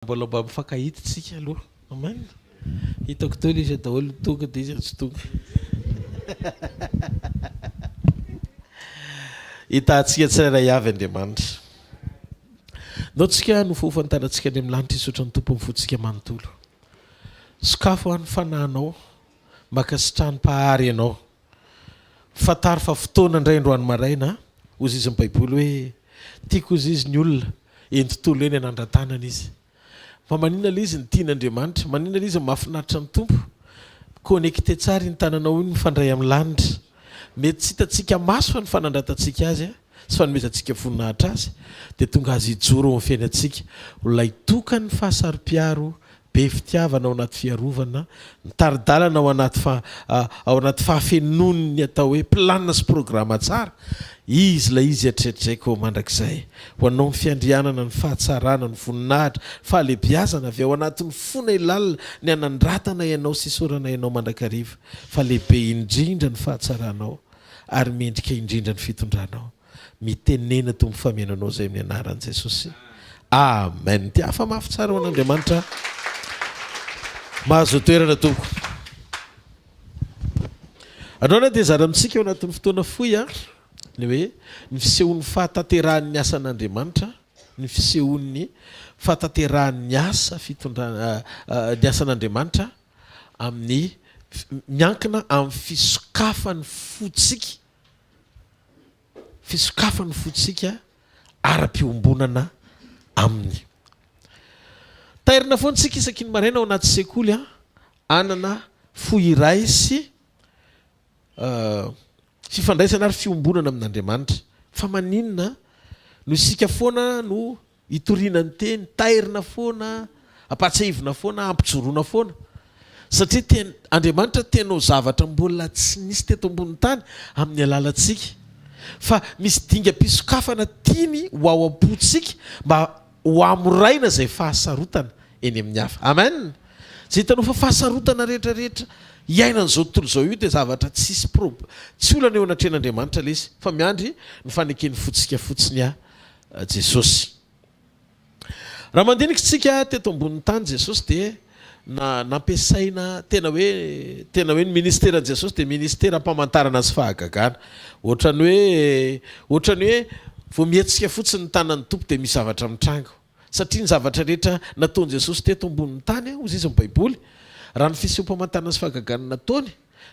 Mbola mba mifankahitatsika aloha. Amen. Hitako teo izy daholo tonga dia izy tsy tonga. Hitantsika tsirairay avy Andriamanitra. Nao tsika no fofantarantsika any amin'ny lanitra isotra ny tompo mifotsika manontolo. Sokafo ho an'ny fanahinao, makasitrahany-pahary ianao. Fantaro fa fotoana indray androany maraina, ozy izy ny Baiboly hoe tiako ozy izy ny olona, eny tontolo eny anandran-tanana izy. Fa maninona ilay izy ny tian'Andriamanitra, maninona ilay izy ny mahafinaritra ny tompo. Connecté tsara ny tananao iny mifandray amin'ny lanitra. Mety tsy hitantsika maso fa ny fanandratantsika azy sy fanomezantsika voninahitra azy dia tonga azy hijoro amin'ny fiainantsika. Olona itokany fahasarom-piaro, be fitiavana ao anaty fiarovana, nitaridalana ao anaty fahafenonony atao hoe planina sy programa tsara. Izy la izy atretraiko mandrakizay ho anao ny fiandrianana, ny fahatsarana, ny voninahitra, fahalebiazana avy ao anatin'ny fona ilalina ny anandratana ianao sy isorana ianao mandrakariva. Fa lehibe indrindra ny fahatsaranao ary mendrika indrindra ny fitondranao. Mitenena tompo famenanao zay amin'ny anaran'i Jesosy. Amen. Ty afa mafy tsara ho an'Andriamanitra. Mahazo toerana tompo. Anao na dia zara amintsika ao anatin'ny fotoana fohy ny hoe ny fisehoan'ny fahataterahan'ny asan'Andriamanitra, ny fisehoan'ny fahataterahan'ny asa fitondrana ny asan'Andriamanitra amin'ny miankina amin'ny fisokafan'ny fotsika. Fisokafan'ny fotsika ara-piombonana aminy. Tairina foana tsika isaky ny maraina ao anaty sekoly anana fo iray sy fifandraisana ary fiombonana amin'Andriamanitra. Fa maninona no isika foana no hitoriana ny teny, tairina foana, ampatsahivina foana, ampijoroana foana. Satria Andriamanitra tenao zavatra mbola tsy nisy teto ambony tany amin'ny alalantsika. Fa misy dingam-pisokafana tiany ho ao am-pontsika mba ho amoraina izay fahasarotana eny amin'ny hafa. Amen. Zay hitanao fa fahasarotana rehetrarehetra iaina n'izao tontolo izao io dia zavatra tsisy tsy olana eo anatrehan'Andriamanitra ilay izy, fa miandry ny fanekeny fotsika fotsiny Jesosy. Raha mandinika tsika teto ambonin'ny tany Jesosy dia nampiasaina tena hoe ny ministeran'i Jesosy dia ministera ampamantarana sy fahagagana. Ohatran'ny hoe vao mietsika fotsiny ny tanan'ny tompo dia misy zavatra mitrango. Satria ny zavatra rehetra nataon'i Jesosy teto ambonin'ny tany ozy izy ny Baiboly, raha ny fiseho-pamantarana sy fahagagana nataony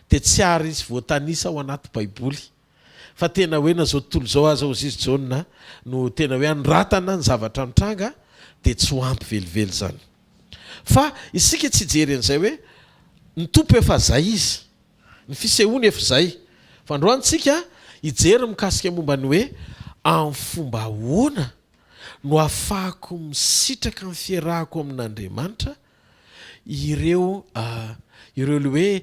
dia tsy ary izy voatanisa ao anaty Baiboly. Fa tena hoe na zao tontolo izao aza ozy izy Jaona no tena hoe anoratana ny zavatra mitranga dia tsy ho ampy velively zany. Fa isika tsy jery an'izay hoe ny tompo efa zay izy, ny fisehoany efa zay. Fa androantsika hijery mikasika momba ny hoe amin'ny fomba ahoana no ahafahako misitraka ny fiarahako amin'Andriamanitra ireo hoe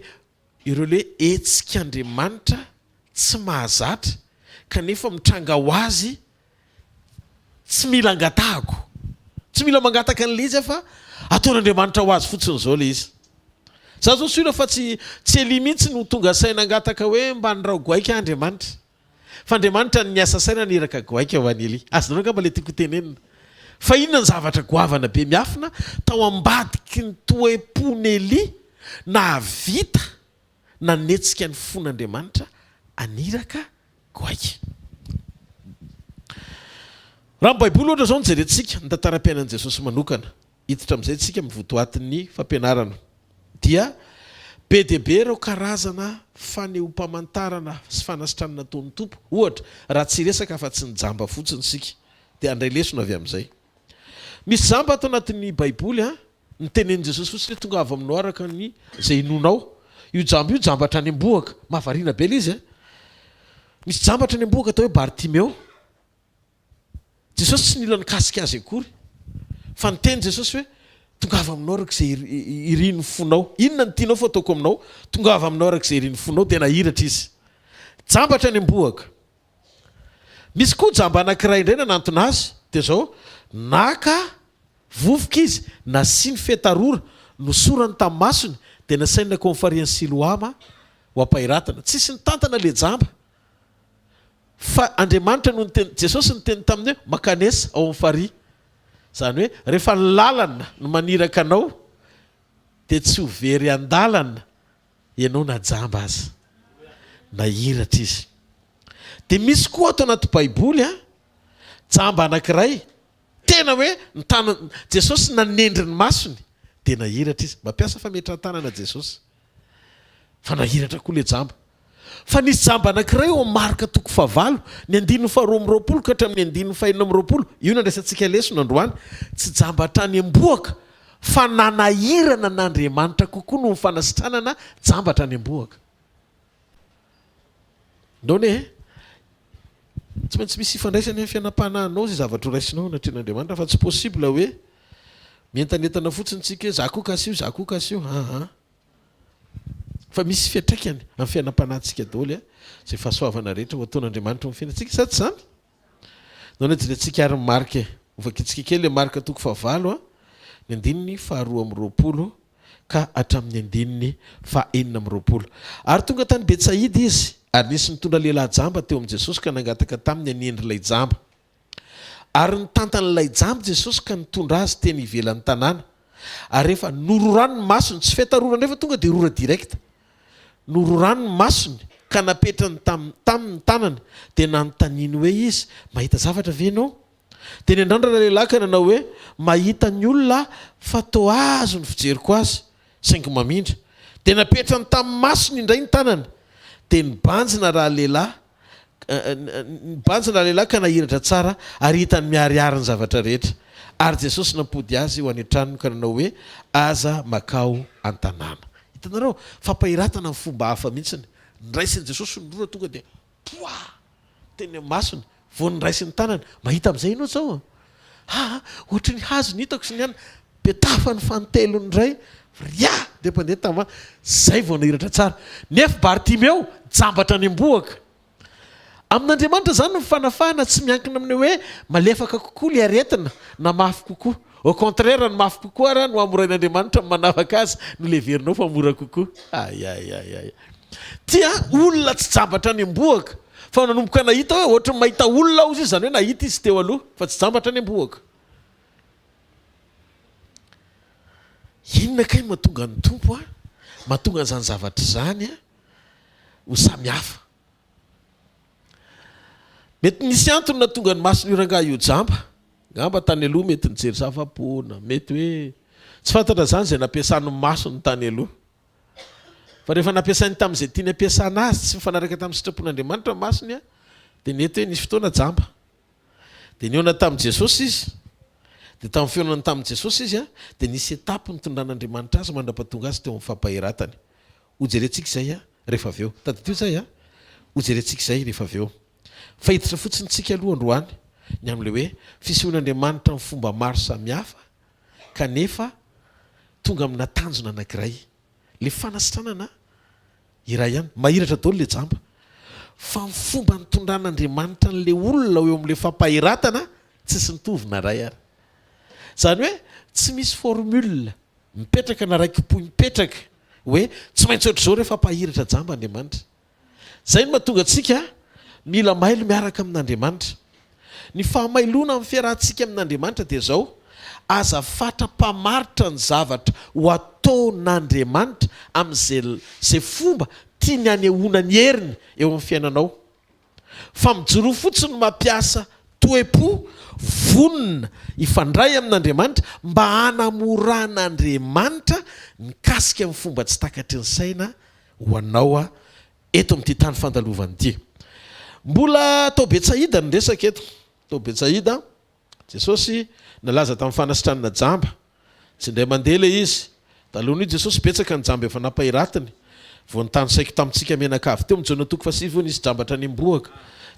etsik'Andriamanitra tsy mahazatra kanefa mitranga ho azy tsy mila angatahako. Tsy mila mangataka an'ilay izy fa ataon'Andriamanitra ho azy fotsiny izao ilay izy. Za zao soina fa tsy eli mihitsy no tonga saina angataka hoe mba nyrao goaika Andriamanitra. Fa Andriamanitra ny miasa saina niraka goaika ho an'Eli. Azonareo angamba ilay tiako tenenina. Fa inona ny zavatra goavana be miafina tao ambadiky ny toe-pon'Eli na vita na netsika ny fon'Andriamanitra aniraka goaika. Raha ny Baiboly ohatra zao nijerentsika ny tantaram-piainan'i Jesosy manokana, hiditra amin'izay tsika mivotoatin'ny fampianarana dia be dia be ireo karazana fanehoam-pamantarana sy fanasitranana nataon'ny tompo. Ohatra raha tsy resaka fa tsy nijamba fotsiny sika dia andray lesona avy amin'izay. Misy jamba ato anatin'ny Baiboly ny tenenin' Jesosy fotsiny tonga avy aminao araka ny zay inonao. Io jambatra any am-bohaka mahavariana be ilay izy. Misy jambatra any am-bohaka atao hoe Bartimeo. Jesosy tsy nila nikasika azy akory fa niteny Jesosy hoe tonga avy aminao arak'izay iriny fonao. Inona ny tianao fa ataoko aminao? Tonga avy aminao arak'izay iriny fonao. Tena hiratra izy. Jambatra any am-bohaka. Misy koa jamba anankiray indray nanantona azy dia zao naka vovoka izy nasiny fetarora nosorany tamin'ny masony dia nasaina konfarian'ny Siloama ho ampahiratana. Tsisy nitantana le jamba. Fa Andriamanitra no Jesosy niteny taminy hoe makanesa ao amin'ny farihy. zany hoe rehefa lalana no maniraka anao de tsy ho very an-dalana ianao najamba azy na hiratra izy. De misy koa ato anaty baiboly jamba anankiray tena hoe nitana Jesosy nanendry ny masony de nahiratra izy. Mampiasa fametran-tanana Jesosy fa nahiratra koa le jamba. Fa nisy jamba anankiray eo marika toko 9 ny 220 ka hatramin'ny 220. Io nandraisantsika lesona androany. Tsy jamba trany amboaka fa nanahirana n'Andriamanitra kokoa no fanasitranana jamba trany amboaka. Ndone tsy maintsy misy ifandraisany amin'ny fianam-panahinao zay zavatra raisinao natrean'Andriamanitra fa tsy possible hoe mientanentana fotsiny tsika za koa kasio fa misy fiatraikany amin'ny fianam-panahintsika daholo zay fahasoavana rehetra ho ataon'Andriamanitra amin'ny fiainantsika sady zany. Ndone jerentsika ary marika ovakitsika kely le marika toko 9 ny 220 ka hatramin'ny 220. Ary tonga tany Betsaida izy ary nisy nitondra lehilahy jamba teo amin'i Jesosy ka nangataka taminy hanendry ilay jamba. Ary nitantan'ilay jamba Jesosy ka nitondra azy teny ivelan'ny tanàna. Ary rehefa nororano ny masony, tsy fiatarorana rehefa tonga dia rora direkta. Nororano ny masony ka napetrany tamin'ny tanany dia nanontaniany hoe izy mahita zavatra ve ianao? Dia niandrandra lehilahy ka nanao hoe mahita ny olona fa toa azo ny fijeriko azy saingy mamindra. Dia napetrany tamin'ny masony indray ny tanany. Dia nibanjina raha lehilahy ka nahiratra tsara ary hitany miariary ny zavatra rehetra. Ary Jesosy nampody azy ho any an-tranony ka nanao hoe aza makao an-tanàna. Hitanareo fampahiratana amin'ny fomba hafa mihitsiny. Niraisin'i Jesosy nyrora tonga dia teny amin'ny masony vao niraisin'ny tanany mahita amin'izay ianao zao ohatry ny hazo ny hitako sy ny any betafany fantelony indray dia mpandeha tama zay vao nahiratra tsara. Nefa Bartimeo jambatra any amboaka. Amin'Andriamanitra zany ny fanafahana tsy miankina amin'ny hoe malefaka kokoa le aretina na mafy kokoa. Au contraire ny mafy kokoa ara no amorain'Andriamanitra manavaka azy no leverinao fa mora kokoa. Tia olona tsy jambatra any amboaka fa nanomboka nahita hoe ohatry mahita olona aho izy zany hoe nahita izy teo aloha fa tsy jambatra any amboaka. Inona kay mahatonga ny tompo mahatonga an'izany zavatra zany ho samihafa. Mety nisy antony nahatonga ny masony io rangahy io jamba. Ngamba tany aloha mety nijery zava-poana, mety hoe tsy fantatra zany zay nampiasany masony tany aloha. Fa rehefa nampiasainy tamin'izay tiany ampiasana azy tsy mifanaraka tamin'ny sitrapon'Andriamanitra masony dia nety hoe nisy fotoana jamba. Dia niona tamin'i Jesosy izy. Dia tamin'ny fionany tamin'i Jesosy izy dia nisy etapy nitondran'Andriamanitra azy mandrapahatonga azy teo amin'ny fampahiratany. Ho jerentsika izay rehefa avy eo. Tadidio izay ho jerentsika izay rehefa avy eo. Fahitatra fotsiny tsika aloha androany ny amin'ilay hoe fisehoan'Andriamanitra amin'ny fomba maro samihafa kanefa tonga amina tanjona anankiray. Le fanasitranana iray ihany mahiratra daholo le jamba. Fa ny fomba nitondran'Andriamanitra n'le olona eo amin'le fampahiratana tsisy nitovina ray ary. Zany hoe tsy misy formule mipetraka na raiki-po mipetraka hoe tsy maintsy ohatr'izao rehefa mpahiratra jamba Andriamanitra. Zay no mahatonga antsika mila mailo miaraka amin'Andriamanitra. Ny fahamailona amin'ny fiarahantsika amin'Andriamanitra dia zao aza fatra-pamaritra ny zavatra ho ataon'Andriamanitra amin'izay fomba tia ny anehoana ny heriny eo amin'ny fiainanao. Fa mijoro fotsiny mampiasa toe-po vonona ifandray amin'Andriamanitra mba hanamoran'Andriamanitra mikasika amin'ny fomba tsy takatry ny saina ho anao eto amin'ity tany fandalovany ity. Mbola tao Betsaida ny resaka eto. Tao Betsaida Jesosy nalaza tamin'ny fanasitranana jamba. Tsy indray mandeha ilay izy. Talohan'io Jesosy betsaka ny jamba efa nampahiratany. Vao nitany saiko tamintsika menakavy teo mijaona toko 7 nisy jambatra any amboaka.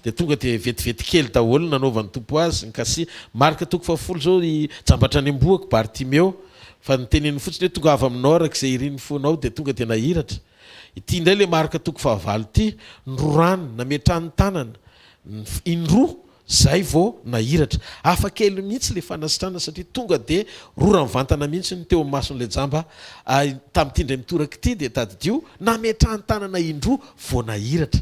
Dia tonga dia vetivety kely daholo nanaovan'ny tompo azy. Nkasy marika toko 10 zao i jambatra any amboaka Bartimeo. Fa niteneny fotsiny hoe tonga avy aminao arak'izay iriny fonao dia tonga dia nahiratra. Ity indray le marika toko 9 ity nrorano nametrany tanana indroa zay vao nahiratra. Hafa kely mihitsy le fanasitrana satria tonga dia rora mivantana mihitsy ny teo mason'le jamba tamin'ity indray mitoraka ity dia tadidio nametrany tanana indroa vao nahiratra.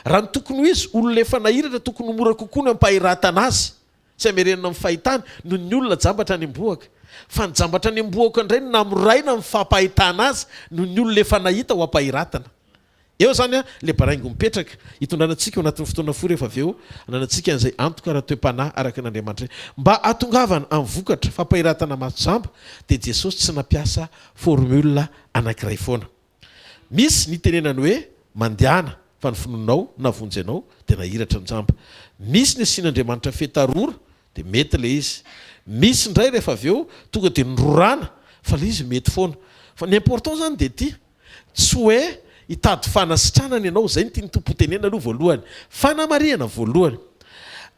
Raha ny tokony ho izy olona efa nahiratra tokony mora kokoa ny ampahiratana azy tsy amerenina mifahitana no ny olona jambatra ny mboaka fa nyjambatra ny mboaka indray no namoraina mifampahitana azy no ny olona efa nahita ho ampahiratana eo zany a le baraingo mipetraka hitondranantsika eo anatin'ny fotoana fo rehefa avy eo ananantsika an'izay antoka raha toe-panahy araka n'Andriamanitra mba atongavana amin'ny vokatra fampahiratana maso-jamba dia Jesosy tsy nampiasa formule anankiray foana misy ny tenenany hoe mandehana fa ny finoanao navonjy anao dia nahiratra ny jamba misy ny asian'Andriamanitra fetarora dia mety le izy misy indray rehefa avy eo tonga dia nyrorana fa le izy mety foana fa ny important zany dia ty tsy hoe hitady fanasitranany ianao zay ny tiany tompo tenena aloha voalohany fanamariana voalohany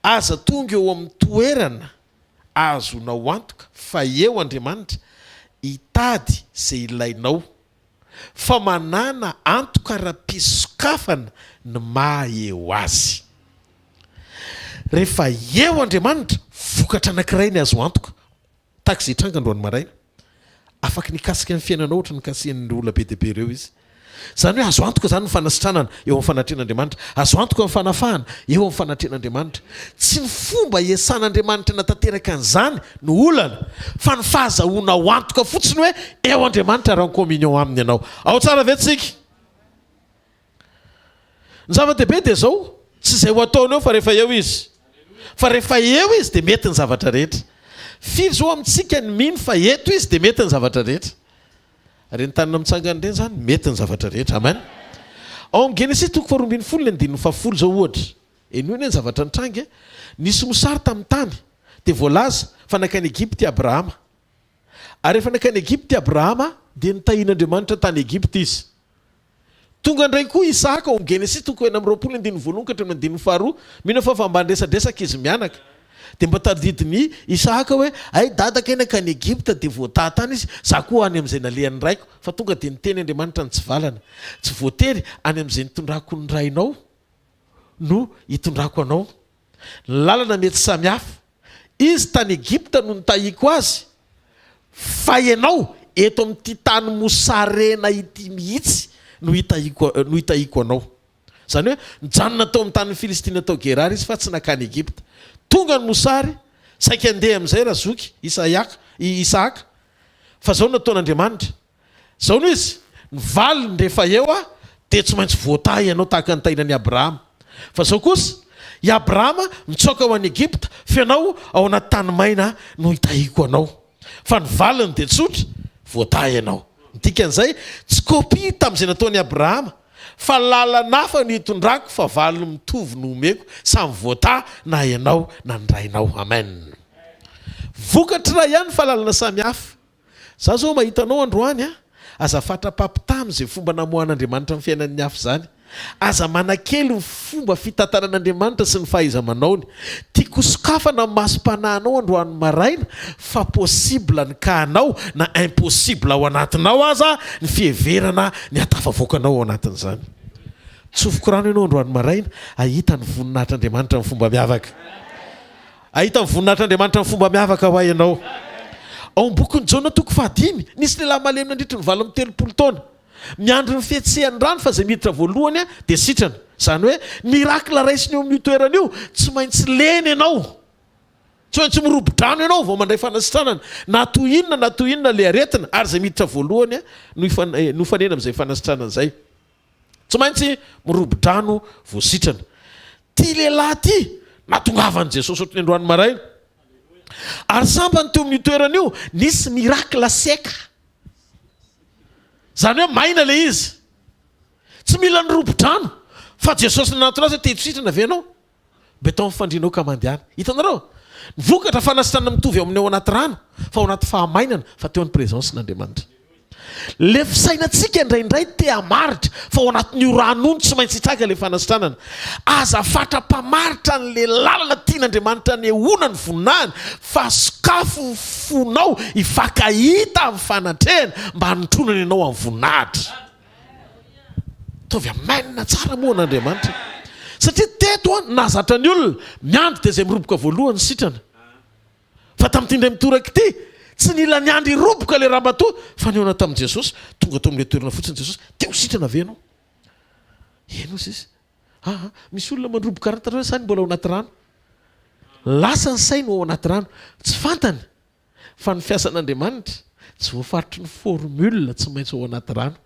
aza tonga eo amin'ny toerana azonao antoka fa eo Andriamanitra hitady zay ilainao fa manana antoka raha-pisokafana ny maha eo azy rehefa eo Andriamanitra vokatra anankiray ny azo antoka tahaka izay tranga androany maraina afaka nikasika amin'ny fiainanao ohatra nikasihan'ny olona be dehibe ireo izy zany hoe azo antoka zany ny fanasitranana eo amin'ny fanatrehan'Andriamanitra azo antoka amin'ny fanafahana eo amin'ny fanatrehan'Andriamanitra tsy ny fomba iasan'Andriamanitra natanteraka an'izany no olana fa ny fahazahoana ho antoka fotsiny hoe eo Andriamanitra raha ny communion aminy ianao ao tsara ve tsika ny zava-dehibe dia zao tsy izay ho ataony eo fa rehefa eo izy fa rehefa eo izy dia mety ny zavatra rehetra firy zao amintsika ny mino fa eto izy dia mety ny zavatra rehetra ary ny tanina mitsangana ireny zany mety ny zavatra rehetra amen ao amin'ny Genesis toko 4:10 zao ohatra eny ny zavatra nitranga nisy mosary tamin'ny tany dia voalaza fa nakany Egypte Abrahama ary rehefa nakany Egypte Abrahama dia nitahian'Andriamanitra tany Egypte izy tonga indray koa Isaka ao amin'ny Genesis toko 4:1-12 mino fa mba-ndresadresaka izy mianaka dia mba tadidiny Isaka hoe ay dadaka eny akany Egypte dia voatà tany izy za koa any amin'izay nalehany raiko fa tonga dia niteny Andriamanitra ny tsy valana tsy voatery any amin'izay nitondrako ny rainao no hitondrako anao ny lalana mety samihafa izy tany Egypte no nitahiko azy fa ianao eto amin'ity tany mosarena ity mihitsy no hitahiko anao zany hoe nijanona tao amin'ny tany Filistina tao Gerara izy fa tsy nakany Egypte tonga ny mosary saika andeha amin'izay raha zoky Isaka fa zao nataon'Andriamanitra zao no izy ny valiny rehefa eo dia tsy maintsy voatà ianao tahaka ny tahinan'i Abrahama fa zao kosa i Abrahama mitsoaka ho an'i Egypte fa ianao ao anaty tany maina no hitahiko anao fa ny valiny dia tsotra voatà ianao dikan'izay tsy kopia tamin'izay nataon'i Abrahama fa lalanafa ny hitondrako fa valiny mitovy no omeko samy voatà na ianao na ny rainao amen vokatra ihany fa lalana samihafa za zao mahitanao androany aza fatra-pampitamy zay fomba namohan'Andriamanitra amin'ny fiainan'ny hafa zany aza manakely ny fomba fitantanan'Andriamanitra sy ny fahaiza-manaony tiako sokafana ny masom-panahinao androany maraina fa possible ny kahanao na impossible ao anatinao aza ny fiheverana ny atafavoakanao ao anatin'izany tsofoko rano ianao androany maraina ahita ny voninahitr'Andriamanitra ny fomba miavaka ahita ny voninahitr'Andriamanitra ny fomba miavaka ho ianao ao am-bokin'ny Jona toko 5 nisy lehilahy malemina andritra ny 30 taona miandro ny fihetsehan'ny rano fa zay miditra voalohany dia sitrana zany hoe mirakla raisiny eo amin'io toerana io tsy maintsy leny ianao tsy maintsy mirobo-drano ianao vao mandray fanasitranana na to inona le aretina ary zay miditra voalohany no fanena amin'izay fanasitranana zay tsy maintsy mirobo-drano vao sitrana ty lehilahy ty natongavan'i Jesosy ohatry ny androany maraina ary sambany teo amin'io toerana io nisy mirakla seka zany hoe maina le izy tsy mila ny robo-drano fa Jesosy nanatona azy hoe tehitositrana ve anao mbe tao mifandrinao ka mandehana hitanareo ny vokatra fanasitranana mitovy amin'ny ao anaty rano fa ao anaty fahamainana fa teo amin'ny présence n'Andriamanitra le fisainantsika indraindray te hamaritra fa ao anatin'io rano ony tsy maintsy hitraka le fanasitranana aza fatra-pamaritra n'le lalana tian'Andriamanitra ny ehona ny voninahiny fa sokafo ny fonao hifakahita amin'ny fanatrehana mba hanotronana ianao amin'ny voninahitra tovy amainina tsara moa an'Andriamanitra satria teto nazatra ny olona miandro dia zay miroboka voalohany sitrana fa tamin'ity indray mitoraka ity tsy nila niandry roboka le raha-batoa fa niona tamin'i Jesosy tonga tao amin'le toerana fotsiny Jesosy teo sitrana ve anao eno izy misy olona mandroboka raha hoe sany mbola ao anaty rano lasa ny sainy ao anaty rano tsy fantany fa ny fiasan'Andriamanitra tsy voafaritry ny formule tsy maintsy ao anaty rano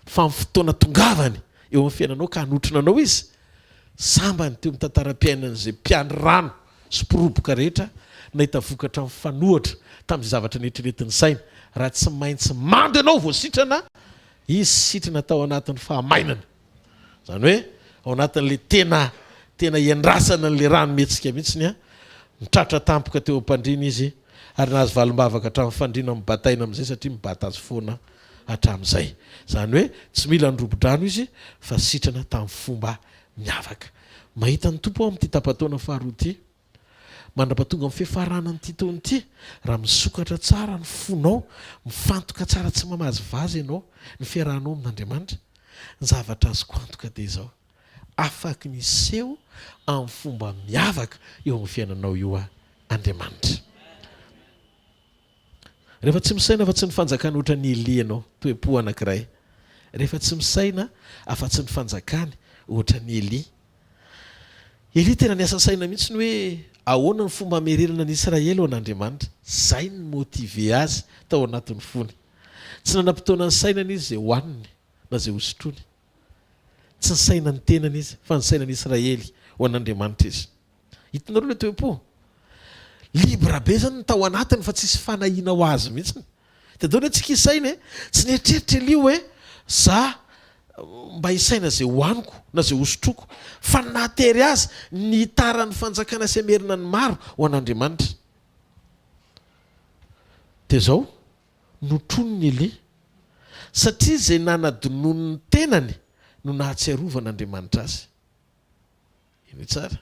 fa ny fotoana tongavany eo amin'ny fiainanao ka hanotronanao izy sambany teo amin'ny tantaram-piainan'izay mpiany rano sy mporoboka rehetra nahita vokatra amin'ny fanohatra tamin'izay zavatra netrinetiny saina raha tsy maintsy mando ianao vao sitrana izy sitrana tao anatin'ny fahamainana zany hoe ao anatin'le tena iandrasana n'le rano mihetsika mihitsiny a mitratra tampoka teo am-pandrina izy ary nahazo valim-bavaka hatramin'ny fandrina mibataina amin'izay satria mibata azy foana hatramin'izay zany hoe tsy mila nyrobo-drano izy fa sitrana tamin'ny fomba miavaka mahita ny tompo ao amin'ity tapataona faharoa ity mandrapatonga amin'ny fiafarana n'ity taona ity raha misokatra tsara ny fonao mifantoka tsara tsy mamazy vazy ianao ny fiarahanao amin'Andriamanitra ny zavatra azoko antoka dia izao afaky niseho amin'ny fomba miavaka eo amin'ny fiainanao io Andriamanitra rehefa tsy misaina fa tsy ny fanjakany ohatra ny Eli ianao toe-po anankiray rehefa tsy misaina afa-tsy ny fanjakany ohatra ny Eli tena niasa saina mihitsy ny hoe ahoana ny fomba hamererana ny Israely ao an'Andriamanitra zay ny motive azy tao anatin'ny fony tsy nanam-potoana ny sainana izy zay hohaniny na zay hosotrony tsy ny saina ny tenany izy fa ny sainany Israely ho an'Andriamanitra izy hitonareo le toe-po libra be zany ny tao anatiny fa tsisy fanahina ho azy mihitsiny dia dao ny antsika isaina tsy nietreritra elio hoe za mba hisaina zay hohaniko na zay hosotroko fa natery azy ny taran'ny fanjakana sy amerina ny maro ho an'Andriamanitra dia zao notronony Eli satria zay nanadinon'ny tenany no nahatsiarovanaandriamanitra azy iny tsara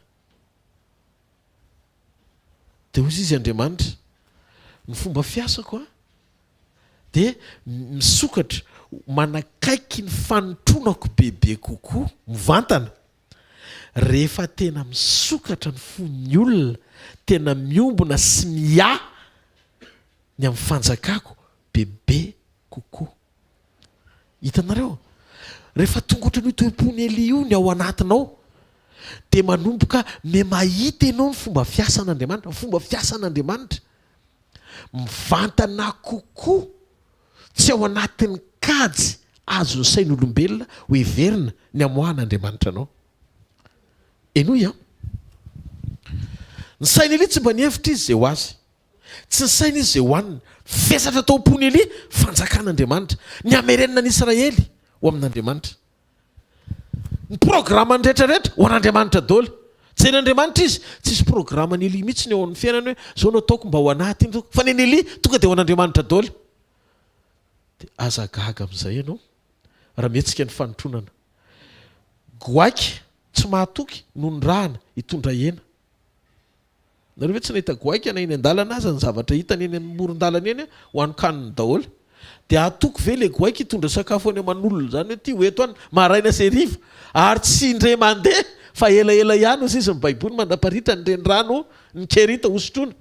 dia ozy izy Andriamanitra ny fomba fiasako dia misokatra manakaiky ny fanotronako bebe kokoa mivantana rehefa tena misokatra ny fon'ny olona tena miombona sy mia ny amin'ny fanjakako bebe kokoa hitanareo rehefa tonga ohatra ny toe-pony Eli io ny ao anatinao dia manomboka me mahita ianao ny fomba fiasan'Andriamanitra ny fomba fiasan'Andriamanitra mivantana kokoa tsy ao anatin'ny kajy azo ny sain'olombelona ho heverina ny amohan'Andriamanitra anao enoy ny saina Eli tsy mba nihevitra izy zay ho azy tsy ny saina izy zay hohanina fesatra tao am-pony Eli fanjakan'Andriamanitra ny amerenina ny Israely ho amin'Andriamanitra ny programma ny rehetrarehetra ho an'Andriamanitra daholo tsy en'Andriamanitra izy tsisy programma ny Eli mihitsy ny ao amin'ny fiainany hoe zao no ataoko mba ho anaty iny fa ny Eli tonga dia ho an'Andriamanitra daholo dia aza gaga amin'izay ianao raha mihetsika ny fanotronana goaika tsy mahatoky no ny rahana hitondra hena nareo ve tsy nahita goaika na eny an-dalana aza ny zavatra hitany eny amoron-dalana eny ho anokaniny daholo dia atoky ve le goaika hitondra sakafo any aman'olona zany hoe ty hoeto any maraina sy hariva ary tsy indre mandeha fa elaela ihany ozy izy ny baiboly mandraparitra ny renirano ny kerita hosotrona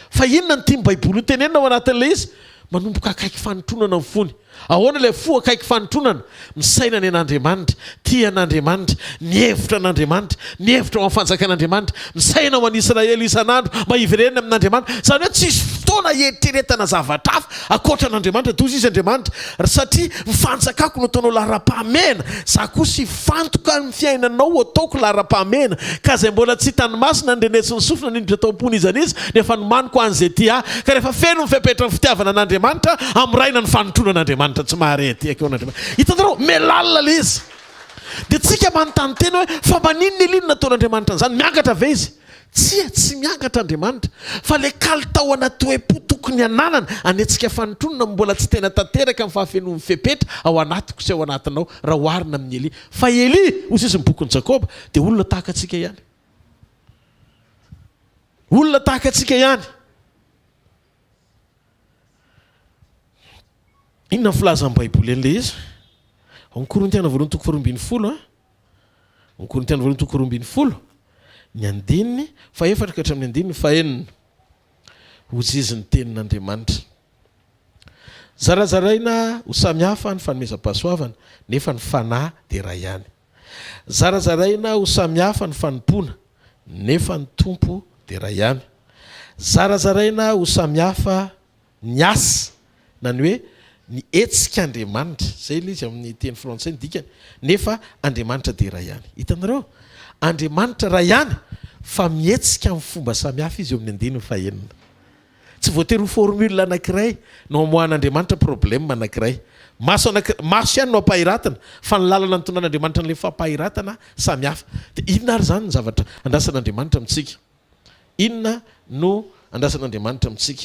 fa inona ny tiamy baiboly ho tenenina ao anatin'le izy manomboka akaiky fanotronana ny fony ahoana ilay fo akaiky fanotronana misaina ny an'Andriamanitra tia an'Andriamanitra ny hevitra an'Andriamanitra ny hevitra ao amin'ny fanjakan'Andriamanitra misaina ho an'ny Israely isan'andro mba hiverenina amin'Andriamanitra zany hoe tsisy fotoana eritreretana zavatra hafa akoatra an'Andriamanitra toy izy Andriamanitra satria mifanjakako no ataonao lara-pahamena za kosa hifantoka ny fiainanao ataoko lara-pahamena ka zay mbola tsy hitany masina ndrenetsy ny sofina ninditra tao am-pony izany izy nefa nomaniko an'izay ty ka rehefa feno ny fipetra ny fitiavana an'Andriamanitra am'raina ny fanotronan'Andriamanitra tsy mahare ty akeo an'Andriamanitra hitanareo melalina le izy dia tsika manontany tena hoe fa maninona Eli nataon'Andriamanitra an'izany miangatra ve izy tsy miangatra Andriamanitra fa le kalitaona toe-po tokony ananana anetsika fanotronana mbola tsy tena tanteraka amin'ny fahafenoan'ny fepetra ao anatiko sy ao anatinao raha oharina amin'ny Eli fa Eli ozy izy ny bokin'ny Jakoba dia olona tahaka atsika ihany olona tahaka atsika ihany inona ny filazan'ny baiboly an'le izy ny Korintiana voalohany toko faharoambin'ny folo ny Korintiana voalohany toko faharoambin'ny folo ny andininy fa efatra ka hatramin'ny andininy fa enina ozy izy ny tenin'Andriamanitra zarazaraina ho samihafa ny fanomezam-pahasoavana nefa ny fanahy dia iray ihany zarazaraina ho samihafa ny fanompoana nefa ny tompo dia ray ihany. Zarazaraina ho samihafa ny asa na ny hoe ny etsika Andriamanitra, zay ilay izy amin'ny teny frantsay ny dikany, nefa Andriamanitra dia ray ihany. Hitanareo, Andriamanitra ray ihany fa mietsika amin'ny fomba samihafa izy eo amin'ny 9 tsy voatery ho formule anankiray no amohan'Andriamanitra problème anankiray. Maso ihany no ampahiratana fa ny lalana ny tonan'Andriamanitra n'ilay fampahiratana samihafa. Dia inona ary zany ny zavatra andrasan'Andriamanitra amintsika? Inona no andrasan'Andriamanitra amintsika?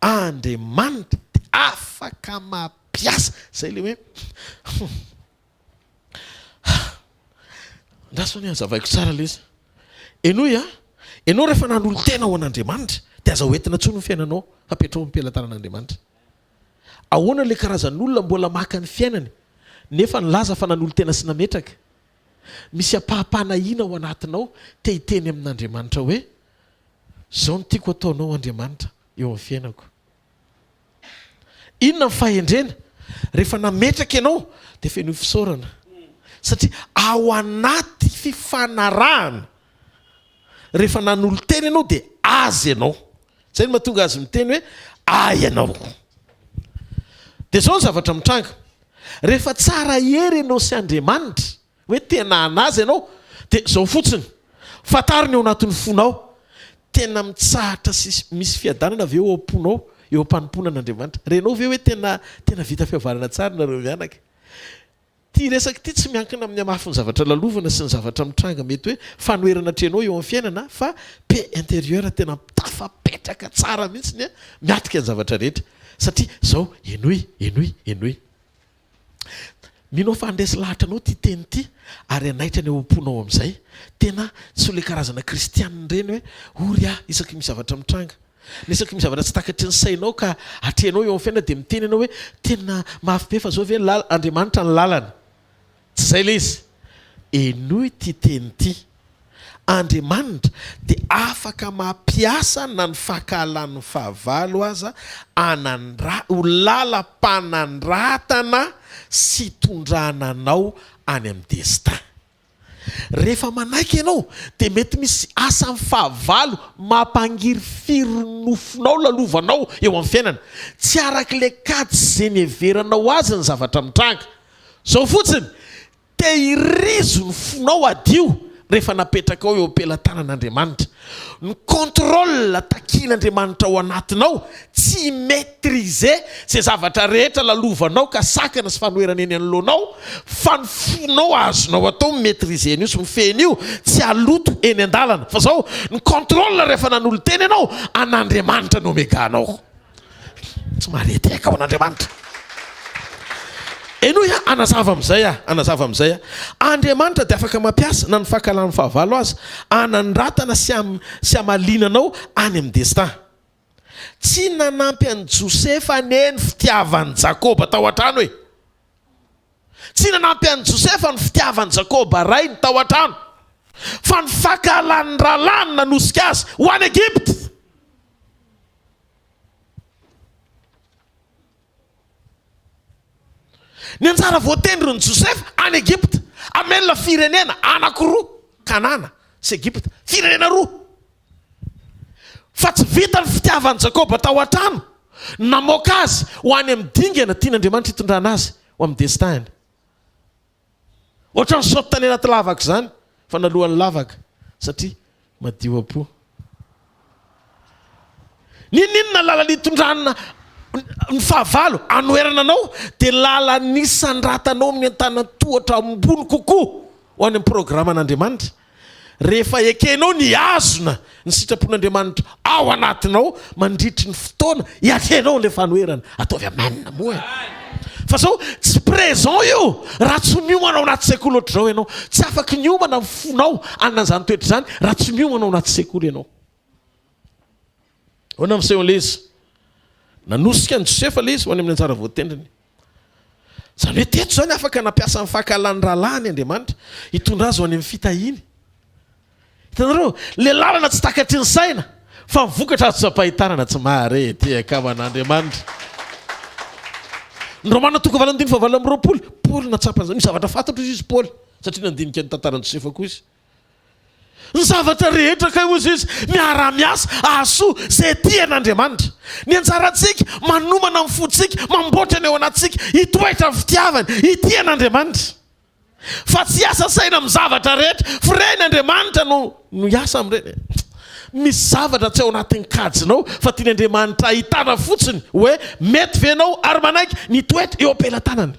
Andriamanitra dia afaka mampiasa zay le hoe andrasony azavaiko tsara le izy. Ianao rehefa nanolo tena ho an'Andriamanitra dia aza hoentina tsony ny fiainanao hapetrao am-pilatanan'Andriamanitra. Ahoana le karazan'olona mbola maka ny fiainany nefa nilaza fa nanolo tena sy nametraka? Misy ampahapanahiana ao anatinao te hiteny amin'Andriamanitra hoe zao no tiako ataonao Andriamanitra eo amin'ny fiainako. Inona ny fahendrena? Rehefa nametraka ianao dia feno fisaorana, satria ao anaty fifanarahana. Rehefa nanolo tena ianao dia azy ianao. Zay no mahatonga azy miteny hoe ay ianao. Dia zao ny zavatra mitranga. Rehefa tsara hery ianao sy Andriamanitra hoe tena anazy ianao dia zao fotsiny, fantariny eo anatin'ny fonao tena mitsahatra sy misy fiadanana avy eo am-ponao, eo am-panompoana an'Andriamanitra. Renao ve hoe tena vita fihavanana tsara nareo mianaka? Ty resaka ty tsy miankina amin'ny amafy ny zavatra lalovana sy ny zavatra mitranga mety hoe fanoherana trenao eo amin'ny fiainana, fa pe intérieur tena tafapetraka tsara mihitsy ny miatika ny zavatra rehetra. Satria zao enoy minao fa andresy lahatra anao ty teny ty ary anaitra ny eo am-ponao amin'izay. Tena tsy ho le karazana kristianina ireny hoe ory isaky misy zavatra mitranga, isaky misy zavatra tsy takatry ny sainao ka atrenao eo amin'ny fiainana dia miteny ianao hoe tena mafy be fa zao ve Andriamanitra ny lalana. Tsy zay le izy. Enoy ty teny ty. Andriamanitra dia afaka mampiasa na ny fahakalan'ny fahavalo aza ho lalam-panandratana sy tondrana anao any amin'ny destin. Rehefa manaiky ianao dia mety misy asa amin'ny fahavalo mampangiry nofonao lalovanao eo amin'ny fiainana, tsy arak'ilay kady zay nieveranao azy ny zavatra mitranga. Zao fotsiny, te hirizo ny fonao adio rehefa napetraka ao eo am-pelatanan'Andriamanitra. Ny contrôle takian'Andriamanitra ao anatinao tsy maîtriser zay zavatra rehetra lalovanao ka sakana sy fanoherana eny anoloanao, fa ny fonao azonao atao maîtriser an'io sy mifeny io tsy aloto eny an-dalana. Fa zao ny contrôle rehefa nanolo teny ianao an'Andriamanitra no meganao. Tsy mareteka ao an'Andriamanitra. Enoy anazava amin'izay Andriamanitra dia afaka mampiasa na ny fahakalan'ny fahavalo azy anandratana sy amalinanao any amin'ny destin. Tsy nanampy an'i Josefa neny fitiavan'i Jakoba tao an-trano hoe. Tsy nanampy an'i Josefa ny fitiavan'i Jakoba ray ny tao an-trano, fa ny fahakalan'ny ralany nanosika azy ho any Egypte. Ny anjara voatendry ny Josefa any Egypte, amelona firenena anankiroa, Kanana sy Egypte, firenena roa. Fa tsy vita ny fitiavan'i Jakoba tao an-trano namoaka azy ho any amin'ny dingana tian'Andriamanitra hitondrana azy ho amin'ny destin. Ohatran'ny saoty tany anaty lavaka zany fa nalohan'ny lavaka satria madio am-po. Ninona lalany hitondrana ny fahavalo anoherana anao dia lalany isandratanao amin'ny antanan-tohatra ambony kokoa ho any amin'ny programan'Andriamanitra. Rehefa ekenao ny azona ny sitrapon'Andriamanitra ao anatinao mandritry ny fotoana, iakenao le fanoherana ataovy amanina moa. Fa zao tsy présent io raha tsy miomana ao anaty sekoly ohatr'izao ianao. Tsy afaka niomana amin'ny fonao anan'izany toetra zany raha tsy miomana ao anaty sekoly ianao. Hoana amin'izay le izy nanosika ny Josefa le izy ho any amin'ny anjara voatendriny. Zany hoe teto zany afaka nampiasa ny fahakalan'ny rahalahy Andriamanitra hitondra azy ho any amin'ny fitahiny. Hitanareo, le lalana tsy takatry ny saina fa mivokatra azo sapahitanana tsy mahare ty akaman'Andriamanitra. Ny Romana toko 9:20 Paoly natsapana misy zavatra fantatro izy Paoly satria nandinika ny tantaran'i Josefa koa izy. ny zavatra rehetra ka ozy izy miara-miasa ahasoa zay tian'Andriamanitra. Ny anjarantsika manomana amin'ny fotsika, mamboatra ny ao anatsika hitoetra ny fitiavany, itian'Andriamanitra. Fa tsy asa saina amin'ny zavatra rehetra, firen'Andriamanitra no hiasa amin'ireny. Misy zavatra tsy ao anatin'ny kajinao fa tian'Andriamanitra ahitana fotsiny hoe mety venao ary manaiky nitoetra eo am-pelantanany.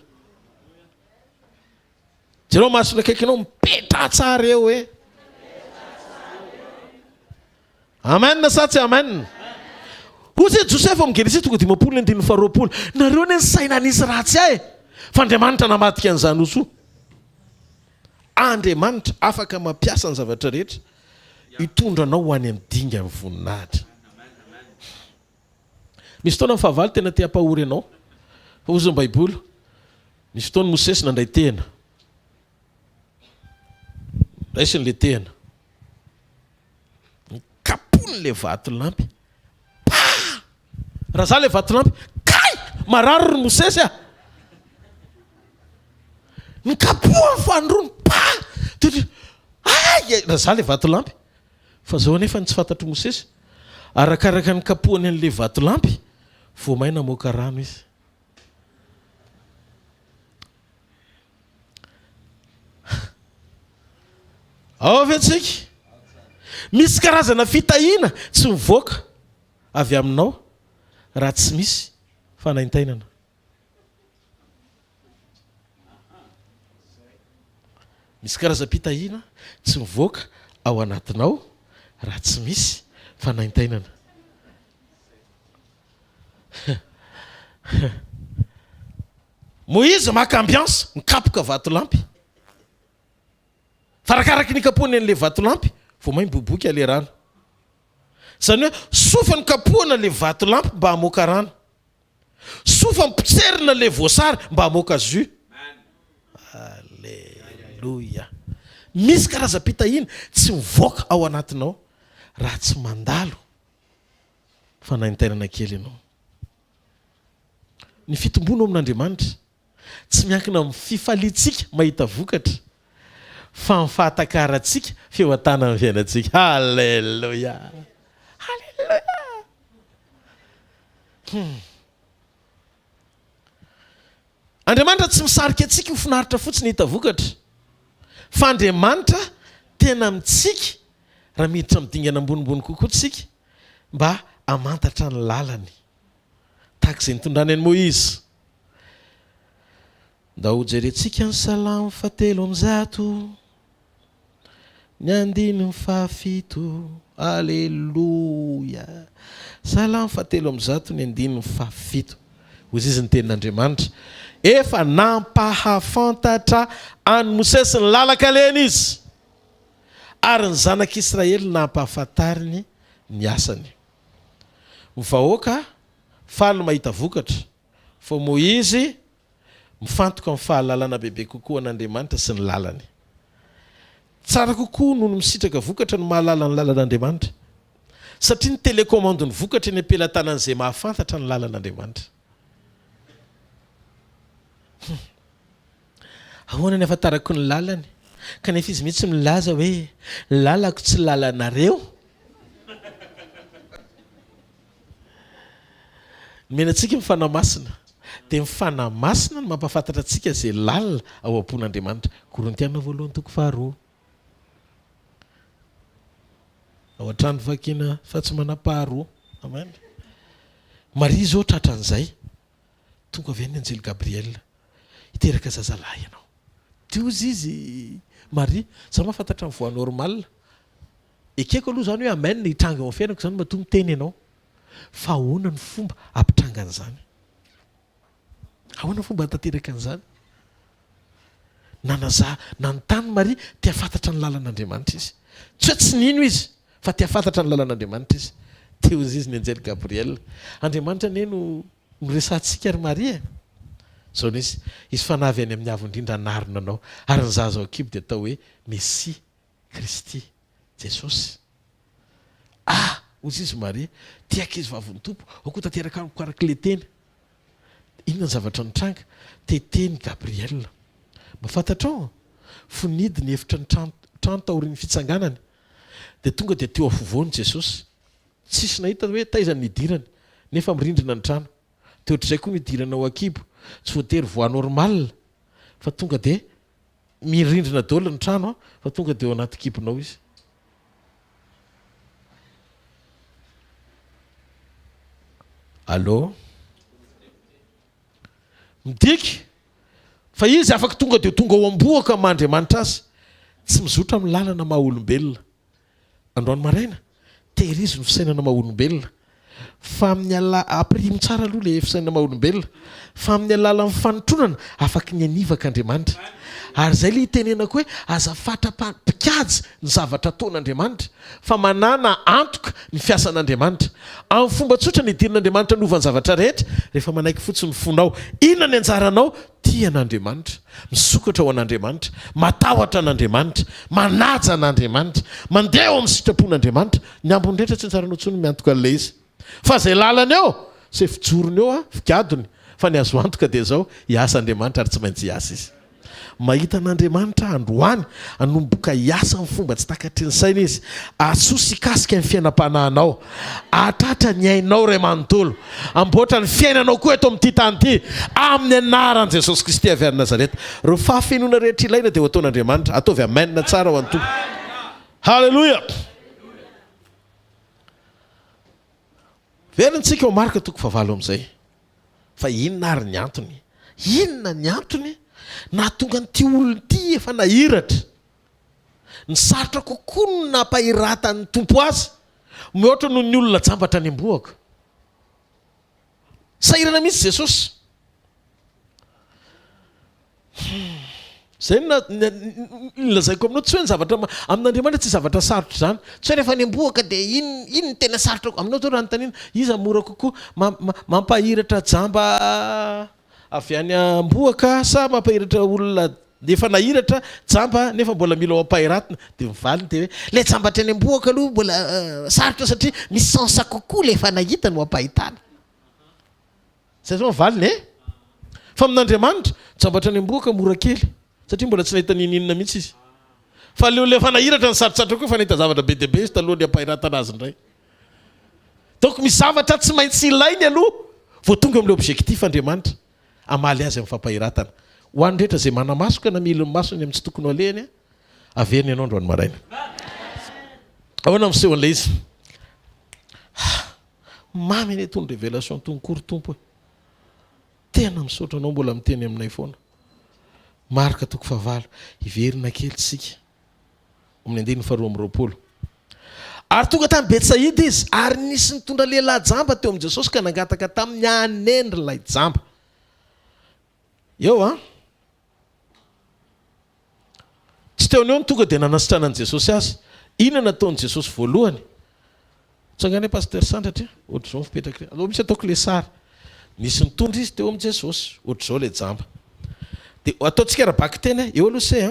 Jereo masona akaikinao mipetra tsara eo hoe amen na sa tsy amen. Ozy Josefa amin'ny Genesia tonga 10:20. Nareo ny saina nisy ratsy ahy fa Andriamanitra namadika an'izany oso. Andriamanitra afaka mampiasa ny zavatra rehetra hitondra anao ho any amin'ny dinga amin'ny voninahitra. Misy fotoana fahavalo tena te hampahory anao. Fa ozy ny Baiboly misy fotoana Mosesy nandray tena. Raisiny le tena. Kapony le vato lampy. Raha za le vato lampy, kay! Marary ry Mosesy a. Ny kapohany fandrony, ay! Raha za le vato lampy. Fa zao anefa tsy fantatry Mosesy. Arakaraka ny kapohany an'le vato lampy, vao maina moka rano izy. Ao avetsika. Misy karazana fitahiana tsy mivoaka avy aminao raha tsy misy fanaintainana. Misy karazam-pitahiana tsy mivoaka ao anatinao raha tsy misy fanaintainana. Moïse maka ambiance mikapoka vato lampy. Farakaraky ny kapohany an'le vato lampy vao mahay miboboky ale rano. Zany hoe sofa ny kapohana le vato lampy mba hamoaka rano. Sofa mipotserina le voasary mba hamoaka jus. Alléluia. Misy karazam-pitahiana tsy mivoaka ao anatinao raha tsy mandalo fanaintainana kely ianao. Ny fitombona amin'Andriamanitra tsy miankina amin'ny fifalitsika mahita vokatra fa ny fahatakaratsika fehotana amin'ny fiainantsika. Halleluja. Halleluja. Andriamanitra tsy misarika antsika ho finaritra fotsiny hita vokatra. Fa Andriamanitra tena mitsika raha miditra midingana ambonimbony kokoa tsika mba amantatra ny lalany. Tahaka izay nitondrany an'i Moïse. Nda ho jerentsika ny Salamo 7:100, ny 9:7. Alleluia. Salamo 7:100, ny 9:7. Hozy izy ny tenin'Andriamanitra. Efa nampahafantatra any Mosesy ny lalakalena izy, ary ny zanak'Israely nampahafantariny ny asany. Ny vahoaka faly mahita vokatra, fa Moïse mifantoka amin'ny fahalalana bebe kokoa an'Andriamanitra sy ny lalany. Tsara kokoa noho ny misitraka vokatra no mahalala ny lalan'Andriamanitra, satria ny telekomando ny vokatra ny ampelantanan'izay mahafantatra ny lalan'Andriamanitra. Ahoana ny afantarako ny lalany kanefa izy mihitsy milaza hoe lalako tsy lalanareo. Menantsika mifanamasina, dia mifanamasina no mampafantatra antsika izay lalina ao am-pon'Andriamanitra. Korintiana 1:2. Ao an-trano vakiana fa tsy manam-paharoa. Amen. Maria zao tratran'izay tonga avy any anjely Gabriel hiteraka zazalahy ianao. Diozy izy Maria, za mahafantatra ny voa normal. Ekeko aloha zany hoe amen hitranga ao fiainako zany mahatonga miteny ianao. Fa ahoana ny fomba hampitranga an'izany? Ahoana ny fomba hatateraka an'izany? Nanontany Maria tia fantatra ny lalan'Andriamanitra izy. Tsy hoe tsy nino izy fa tia fantatra ny lalan'Andriamanitra izy. Teo izy ny anjely Gabriel. Andriamanitra ne no miresantsika ary Maria. Zao izy fanavy any amin'ny avo indrindra narina anao, ary ny zaza ao kibo dia atao hoe Messia Kristy Jesosy. Ozy izy Maria, tiaka izy vavon'ny tompo, ao koa tanteraka amiko araka le teny. Inona ny zavatra nitranga? Teteny Gabriel. Mba fantatrao, fonidiny efitra ny trano taorian'ny fitsanganany, dia tonga dia teo afovoany Jesosy. Tsisy nahita hoe taizany nidirany nefa mirindrina ny trano. Teo ohatr'izay koa midirana ao ankibo, tsy voatery voa normal fa tonga dia mirindrina daholo ny trano fa tonga dia ao anaty kibonao izy. Allô? Midika fa izy afaka tonga dia tonga ao amboaka mandriamanitra azy, tsy mizotra amin'ny lalana maha olombelona. Androany maraina tehirizy ny fisainana maha olombelona, fa amin'ny aprimo tsara aloha le fisainana maha olombelona, fa amin'ny alalan'ny fanotronana afaka ny anivak'Andriamanitra. Ary izay le itenenako hoe azafatra pikajy ny zavatra ataon'Andriamanitra, fa manana antoka ny fiasan'Andriamanitra. Amin'ny fomba tsotra ny idirin'Andriamanitra nova ny zavatra rehetra rehefa manaiky fotsiny fonao. Inona ny anjaranao? Tia an'Andriamanitra, misokatra ao an'Andriamanitra, matahotra an'Andriamanitra, manaja an'Andriamanitra, mandeha ao amin'ny sitrapon'Andriamanitra. Ny ambony rehetra tsy anjaranao tsony miantoka an'ilay izy. Fa izay lalany eo, izay fijorony eo fikadony, fa ny azo antoka dia izao hiasa Andriamanitra ary tsy maintsy hiasa izy. Mahita an'Andriamanitra androany anomboka hiasa amin'ny fomba tsy takatry ny saina izy, asosa ikasika ny fiainam-panahinao, atratra ny ainao ray manontolo, amboatra ny fiainanao koa eto amin'ity tany ity, amin'ny anaran'i Jesosy Kristy avy any Nazareta. Reo fahafenona rehetra ilaina dia ho ataon'Andriamanitra, ataovy amenina tsara ho antompoko. Halleloja. Verantsika ao Marka 9 amin'izay. Fa inona ary ny antony? Inona ny antony? Nahatonga nyity olona ity efa nahiratra, ny sarotra kokoa no nampahiratany tompo azy, mihoatra noho ny olona jambatra any amboaka. Sahirana mihitsy Jesosy. Zay nilazaiko aminao, tsy hoe ny zavatra amin'Andriamanitra tsy zavatra sarotra izany. Tsy hoe rehefa any amboaka dia ino ny tena sarotra aminao zao raha nontaniana, iza mora kokoa mampahiratra jamba avy any amboaka sa mampahiratra olona efa nahiratra jamba nefa mbola mila mampahiratana? Dia mivaliny dia hoe le jambatra any amboaka aloha mbola sarotra satria misy sansa kokoa le efa nahita no mampahitana. Zay zao mivaliny fa amin'Andriamanitra jambatra any amboaka mora kely satria mbola tsy nahita ninina mihitsy izy. Fa le efa nahiratra ny sarotsatra koa efa nahita zavatra be dia be izy taloha ny hampahiratana azy indray. Donc misy zavatra tsy maintsy ilainy aloha vao tonga amin'ilay objectif Andriamanitra amaly azy amin'ny fampahiratana. Ho an'ny rehetra izay manamasoka na mila ny masony amin'ny tsy tokony alehany, averiny ianao androany maraina. Ahoana miseho an'ilay izy? Mamy ny tony révélation tonkory tompo e. Tena misaotra anao mbola miteny aminay foana. Marka 9 iverina kely tsika amin'ny 2:20. Ary tonga tamin'ny Betsaida izy, ary nisy nitondra lehilahy jamba teo amin'i Jesosy ka nangataka tamin'ny hanendry ilay jamba. Eo tsy teo ny tonga dia nanasitrana an'i Jesosy azy. Inona nataon'i Jesosy voalohany? Tsangany pasteur Sandra ohatr'izao mipetraka. Allo misy ataoko le sary. Nisy nitondra izy teo amin'i Jesosy, ohatr'izao le jamba. Dia ataontsika arabaky teny eo aloha se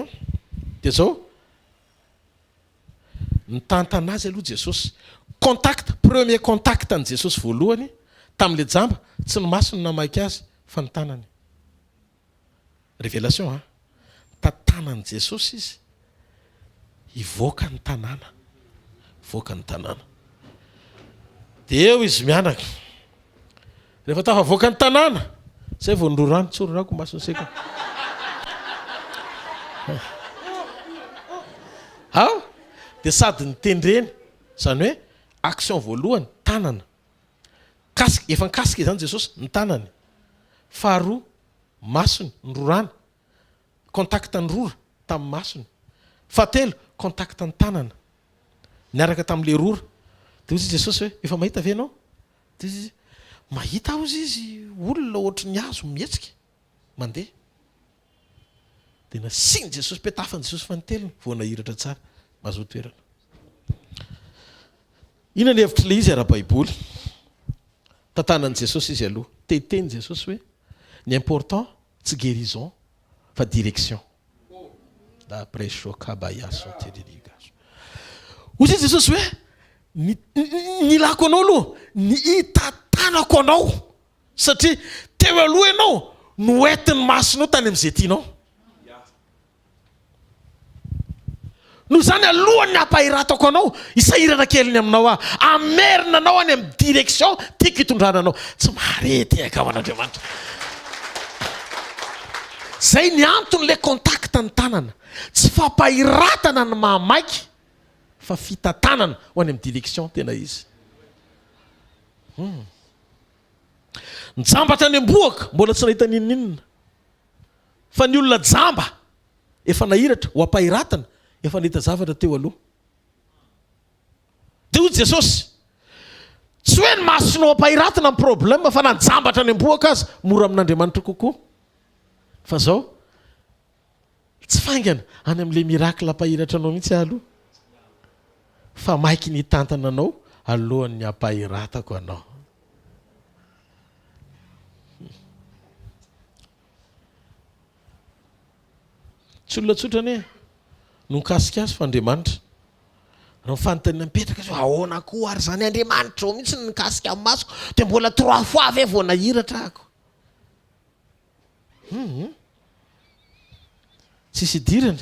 dia zao nitantana azy aloha Jesosy. Contact, premier contact an'i Jesosy voalohany tamin'ile jamba, tsy ny masony namaky azy fa ny tanany. Révélation tantanan'i Jesosy izy ivoaka ny tanàna, ivoaka ny tanàna. Dia eo izy mianaka. Rehefa tafavoaka ny tanàna, zay vao nirorano, tsy rorako masony seka. Dia sady nitendreny, zany hoe action voalohany tanana. Kasika, efa nikasika izany Jesosy ny tanany. Faharoa masony nirorana, kontakta ny rora tamin'ny masony. Fahatelo kontakta ny tanana niaraka tamin'ile rora. Dia ozy Jesosy hoe efa mahita ve ianao? Dia izy mahita ozy izy olona ohatry ny hazo mihetsika mandeha. Dia nasiny Jesosy petafany Jesosy fa niteliny vao nahiratra tsara mahazo toerana. Inona ny hevitra ilay izy ara-baiboly? Tantanan'i Jesosy izy aloha. Teteny Jesosy hoe ny important tsy guérison fa direction. D'après chokabaya son tedirigaso. Ozy Jesosy hoe ny lako anao aloha, ny hitantanako anao satria teo aloha ianao no entin'ny masonao tany amin'izay tianao. no zany alohan'ny hampahiratako anao isahirana keliny aminao amerina anao any amin'ny direction tiako hitondrana anao tsy marety akavan'Andriamanitra. Zay ny antony le contact ny tanana tsy fampahiratana ny mahamaiky fa fitatanana ho any amin'ny direction tena izy. Njambatra any amboaka mbola tsy nahita ninninina fa ny olona jamba efa nahiratra ho ampahiratana efa nahita zavatra teo aloha. Dia hoy Jesosy tsy hoe ny masonao ampahiratana amin'ny problème fa nanjambatra any amboaka azy mora amin'Andriamanitra kokoa. Fa zao tsy faingana any amin'ilay miracle ampahiratra anao mihitsy aloha fa maiky ny tantana anao alohan'ny ampahiratako anao. Tsy olona tsotra anie no mikasika azy fa Andriamanitra raha mifanontaniana mipetraka azy ahoana koa ary zany Andriamanitra mihitsy ny mikasika amin'ny masoko dia mbola 3 fois ve vao nahiratra ako. Tsisy idirany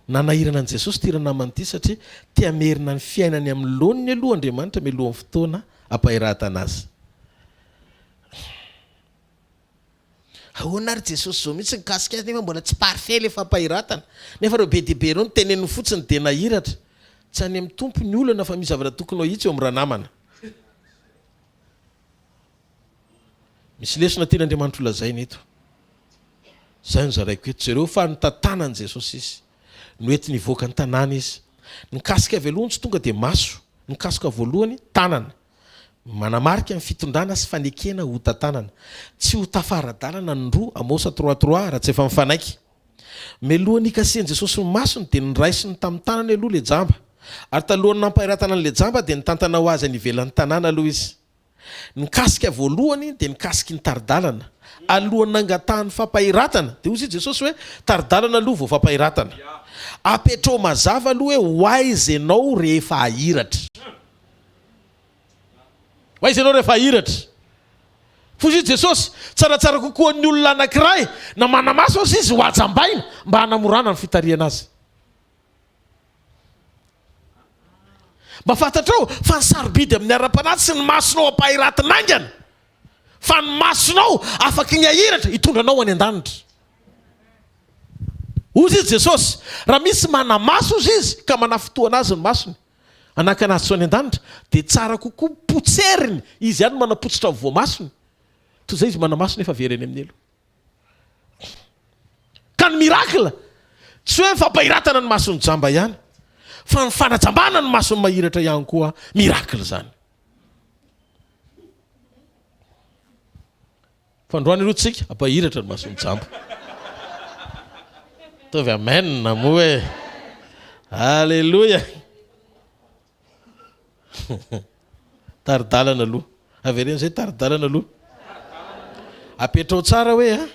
nanahirana an' Jesosy tia namany ity satria tia merina ny fiainany amin'ny loniny aloha Andriamanitra mialohan'ny fotoana ampahiratana azy. Ahoana ary Jesosy zao mihitsy nikasika azy nefa mbola tsy parfait le fampahiratana nefa reo be dibe reo nyteneniny fotsiny dia nahiratra. Tsy any amin'ny tompo ny olana fa misy zavatra tokony ho hitsy eo amin'ny ranamana. Misy lesona tian'Andriamanitra olazainy eto. Zay no zaraiko eto zareo fa nitantanan' Jesosy izy noety nivoaka ny tanàna izy. Nikasika avy aloha tsy tonga dia maso, nikasika voalohany tanana manamarika ny fitondrana sy fanekena ho tantanana tsy ho tafaradalana ny roa Amosa 3:3 raha tsy efa mifanaiky. Melohan'ny ikasian'i Jesosy ny masony dia niraisiny tamin'ny tanany aloha le jamba ary talohan'ny nampahiratana an'le jamba dia nitantana ho azy any ivelan'ny tanàna aloha izy. Nikasika voalohany dia nikasiky ny taridalana alohan'ny nangatahany fampahiratana dia hozy Jesosy hoe taridalana aloha vao fampahiratana. Apetrao mazava aloha hoe hoaizy ianao rehefa ahiratra. Hoaizy ianao rehefa ahiratra. Fozy Jesosy tsaratsara kokoa ny olona anankiray na manamaso azy izy ho ajambaina mba hanamorana ny fitariana azy. Mba fantatrao fa ny sarobidy amin'ny ara-panahy sy ny masonao ampahiratana aingana fa ny masonao afaka ny ahiratra hitondranao any an-danitra. Hozy izy Jesosy raha misy manamaso izy izy ka manafotoana azy ny masony anakana azy tsy any an-danitra dia tsara kokoa potseriny izy ihany manapotsitra ny voamasony toy izay izy manamaso nefa vereny amin'ny elo. Ka ny miracle tsy hoe fampahiratana ny mason'ny jamba ihany fa ny fanajambana ny mason'ny mahiratra ihany koa miracle zany. Fandroany aloha tsika ampahiratra ny mason'ny jamba. Tovy amen na moa hoe halleluja. Taridalana aloha avereny zay taridalana aloha apetrao tsara hoe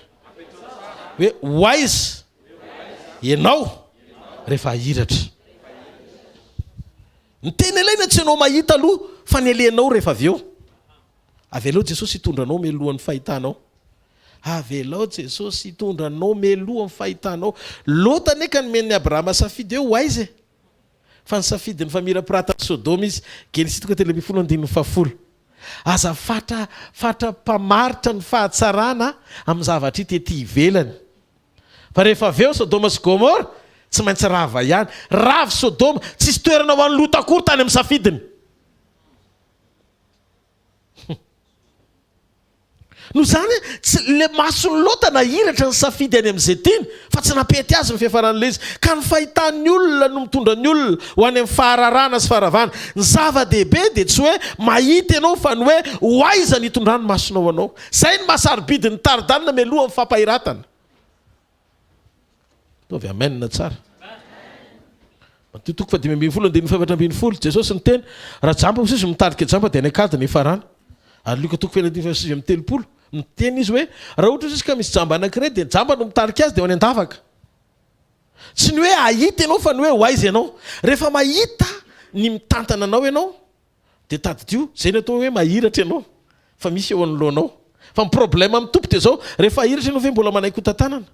wise ianao rehefa ahiratra. Ny tena ilaina tsy ianao mahita aloha fa ny alehanao rehefa avy eo. Avelao Jesosy hitondranao melohan'ny fahitanao. Avelao Jesosy hitondranao melohan'ny fahitanao. Lota ane ka nomen'ny Abrahama safidy eo wise fa ny safidy ny famirapiratany Sodoma izy Genesis 3:10. Aza fatra mpamaritra ny fahatsarana amin'ny zavatra tety ivelany. Fa rehefa avy eo Sodoma sy Gomora tsy maintsy rava ihany. Ravy Sodoma tsisy toerana ho an'ny Lota akory tany amin'ny safidiny. No zany le mason'ny Lota nahiratra ny safidy any amin'izay tiany fa tsy napety azy ny fiafaran'ilay izy ka ny fahitan'ny olona no mitondra ny olona ho any amin'ny fahararana sy faharavana. Ny zava-dehibe dia tsy hoe mahita ianao fa ny hoe hoaiza ny hitondrany masonao anao. Zay ny mahasarobidy ny taridalina mialohan'ny fampahiratana. Tovy amen na tsara. Matio 5:12 Jesosy ny teny raha jamba izy mitarika jamba dia any akady ny ifarana. Ary Luka 5:30 miteny izy hoe raha ohatra izy ka misy jamba anankiray dia jamba no mitarika azy dia ho any an-davaka. Tsy ny hoe ahita ianao fa ny hoe hoaiza ianao. Rehefa mahita ny mitantana anao ianao dia tadidio zay ny atao hoe mahiratra ianao fa misy eo anoloanao. Fa ny problème amin'ny tompo dia zao rehefa ahiratra ianao ve mbola manaiky ho tantanana.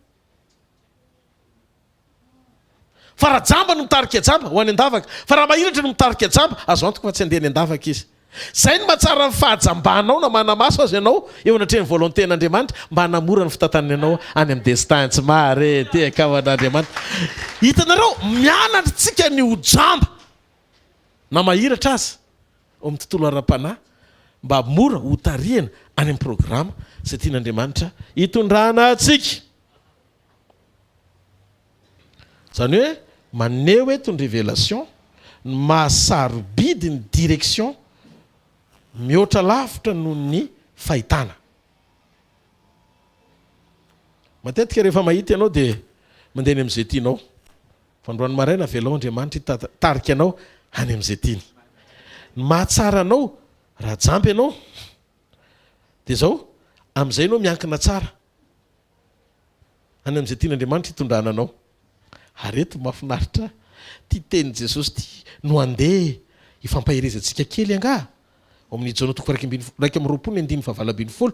fa raha jamba no mitarika jamba ho any andavaka fa raha mahiratra no mitarika jamba azo antoko fa tsy andeha ny andavaka izy zay ny mahatsara ny fahajambanao na manamaso azy ianao eo anatreny volontén'Andriamanitra mba hanamora ny fitantanana ianao any amin'ny destin tsy mare teka ho an'Andriamanitra hitanareo mianatra tsika ny ho jamba na mahiratra azy ao amin'ny tontolo ara-panahy mba mora ho tarihana any amin'ny programa izay tian'Andriamanitra hitondrana atsika zany hoe maneho eto ny révélation ny mahasarobidy ny direction mihoatra lavitra noho ny fahitana matetika rehefa mahita ianao dia mandeha ny amin'izay tianao fandroany maraina velao Andriamanitra hitarika anao any amin'izay tiany ny mahatsara anao raha jampy ianao dia zao amin'izay ianao miankina tsara any amin'izay tian'Andriamanitra hitondrana anao ary eto mahafinaritra tia tenin' Jesosy ty no andeha hifampaherezantsika kely anga amin'ny Jona 1:20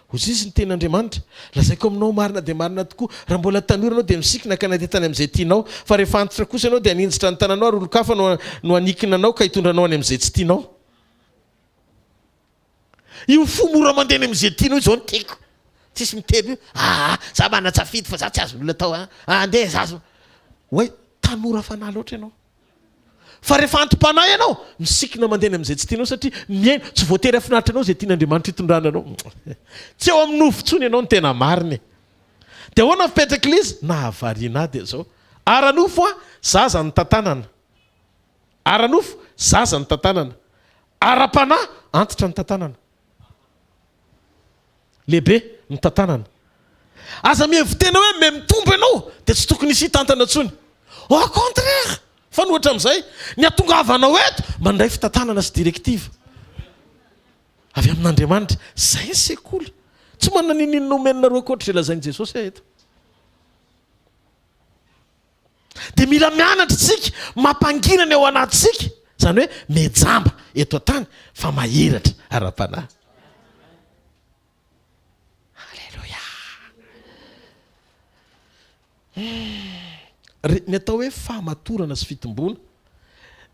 hozy izy ny ten'Andriamanitra lazaiko aminao marina dia marina tokoa raha mbola tanora anao dia misikina ka nandeha tany amin'izay tianao fa rehefa antitra kosa ianao dia haninjitra ny tananao ary olo-kafa no hanikina anao ka hitondranao any amin'izay tsy tianao io fomora mandeha any amin'izay tianao izao no tiako tsisy miteny za manatsafidy fa za tsy azo olona tao andeha zazo hoe tanora fanahy loatra ianao fa rehefa antom-panahy ianao misikina mandeha amin'izay tsy tianao satria miaina tsy voatery afinaritra anao izay tian'Andriamanitra hitondrana anao tsy eo amin'ny nofo-tsony ianao ny tena mariny dia ahoana mipetraka ilay izy nahavariana dia zao ara-nofo zaza ny tantanana ara-nofo zaza ny tantanana ara-panahy antitra ny tantanana lehibe ny tantanana aza mihevitena hoe me mitombo ianao dia tsy tokony isy tantana ntsony au contraire fa nohatra amin'izay ny atongavanao eto mandray fitantanana sy directive avy amin'Andriamanitra zay ny sekoly tsy manana ninino omeninareo koatra izay lazain'i Jesosy eto dia mila mianatra tsika mampanginana ao anatsika zany hoe mejamba eto an-tany fa mahiratra ara-panahy ny atao hoe fahamatorana sy fitombona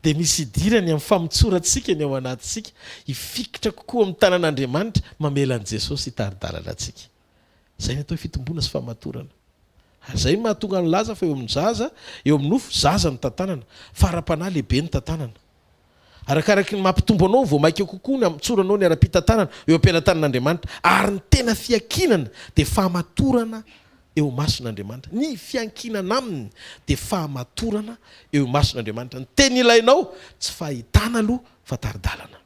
dia misy idirany amin'ny famitsoratsika ny ao anatsika hifikitra kokoa amin'ny tanan'Andriamanitra mamela an'i Jesosy hitaridalana atsika zay ny atao hoe fitombona sy fahamatorana zay mahatonga ny laza fa eo amin'ny zaza eo amin'ny nofo zaza ny tantanana fa ara-panahy lehibe ny tantanana arakaraky ny mampitombo anao vao maika kokoa ny amitsoranao ny ara-pitantanana eo am-piantanan'Andriamanitra ary ny tena fiankinana dia fahamatorana eo mason'Andriamanitra ny fiankinana aminy dia fahamatorana eo mason'Andriamanitra ny teny ilainao tsy fahitana aloha fa taridalana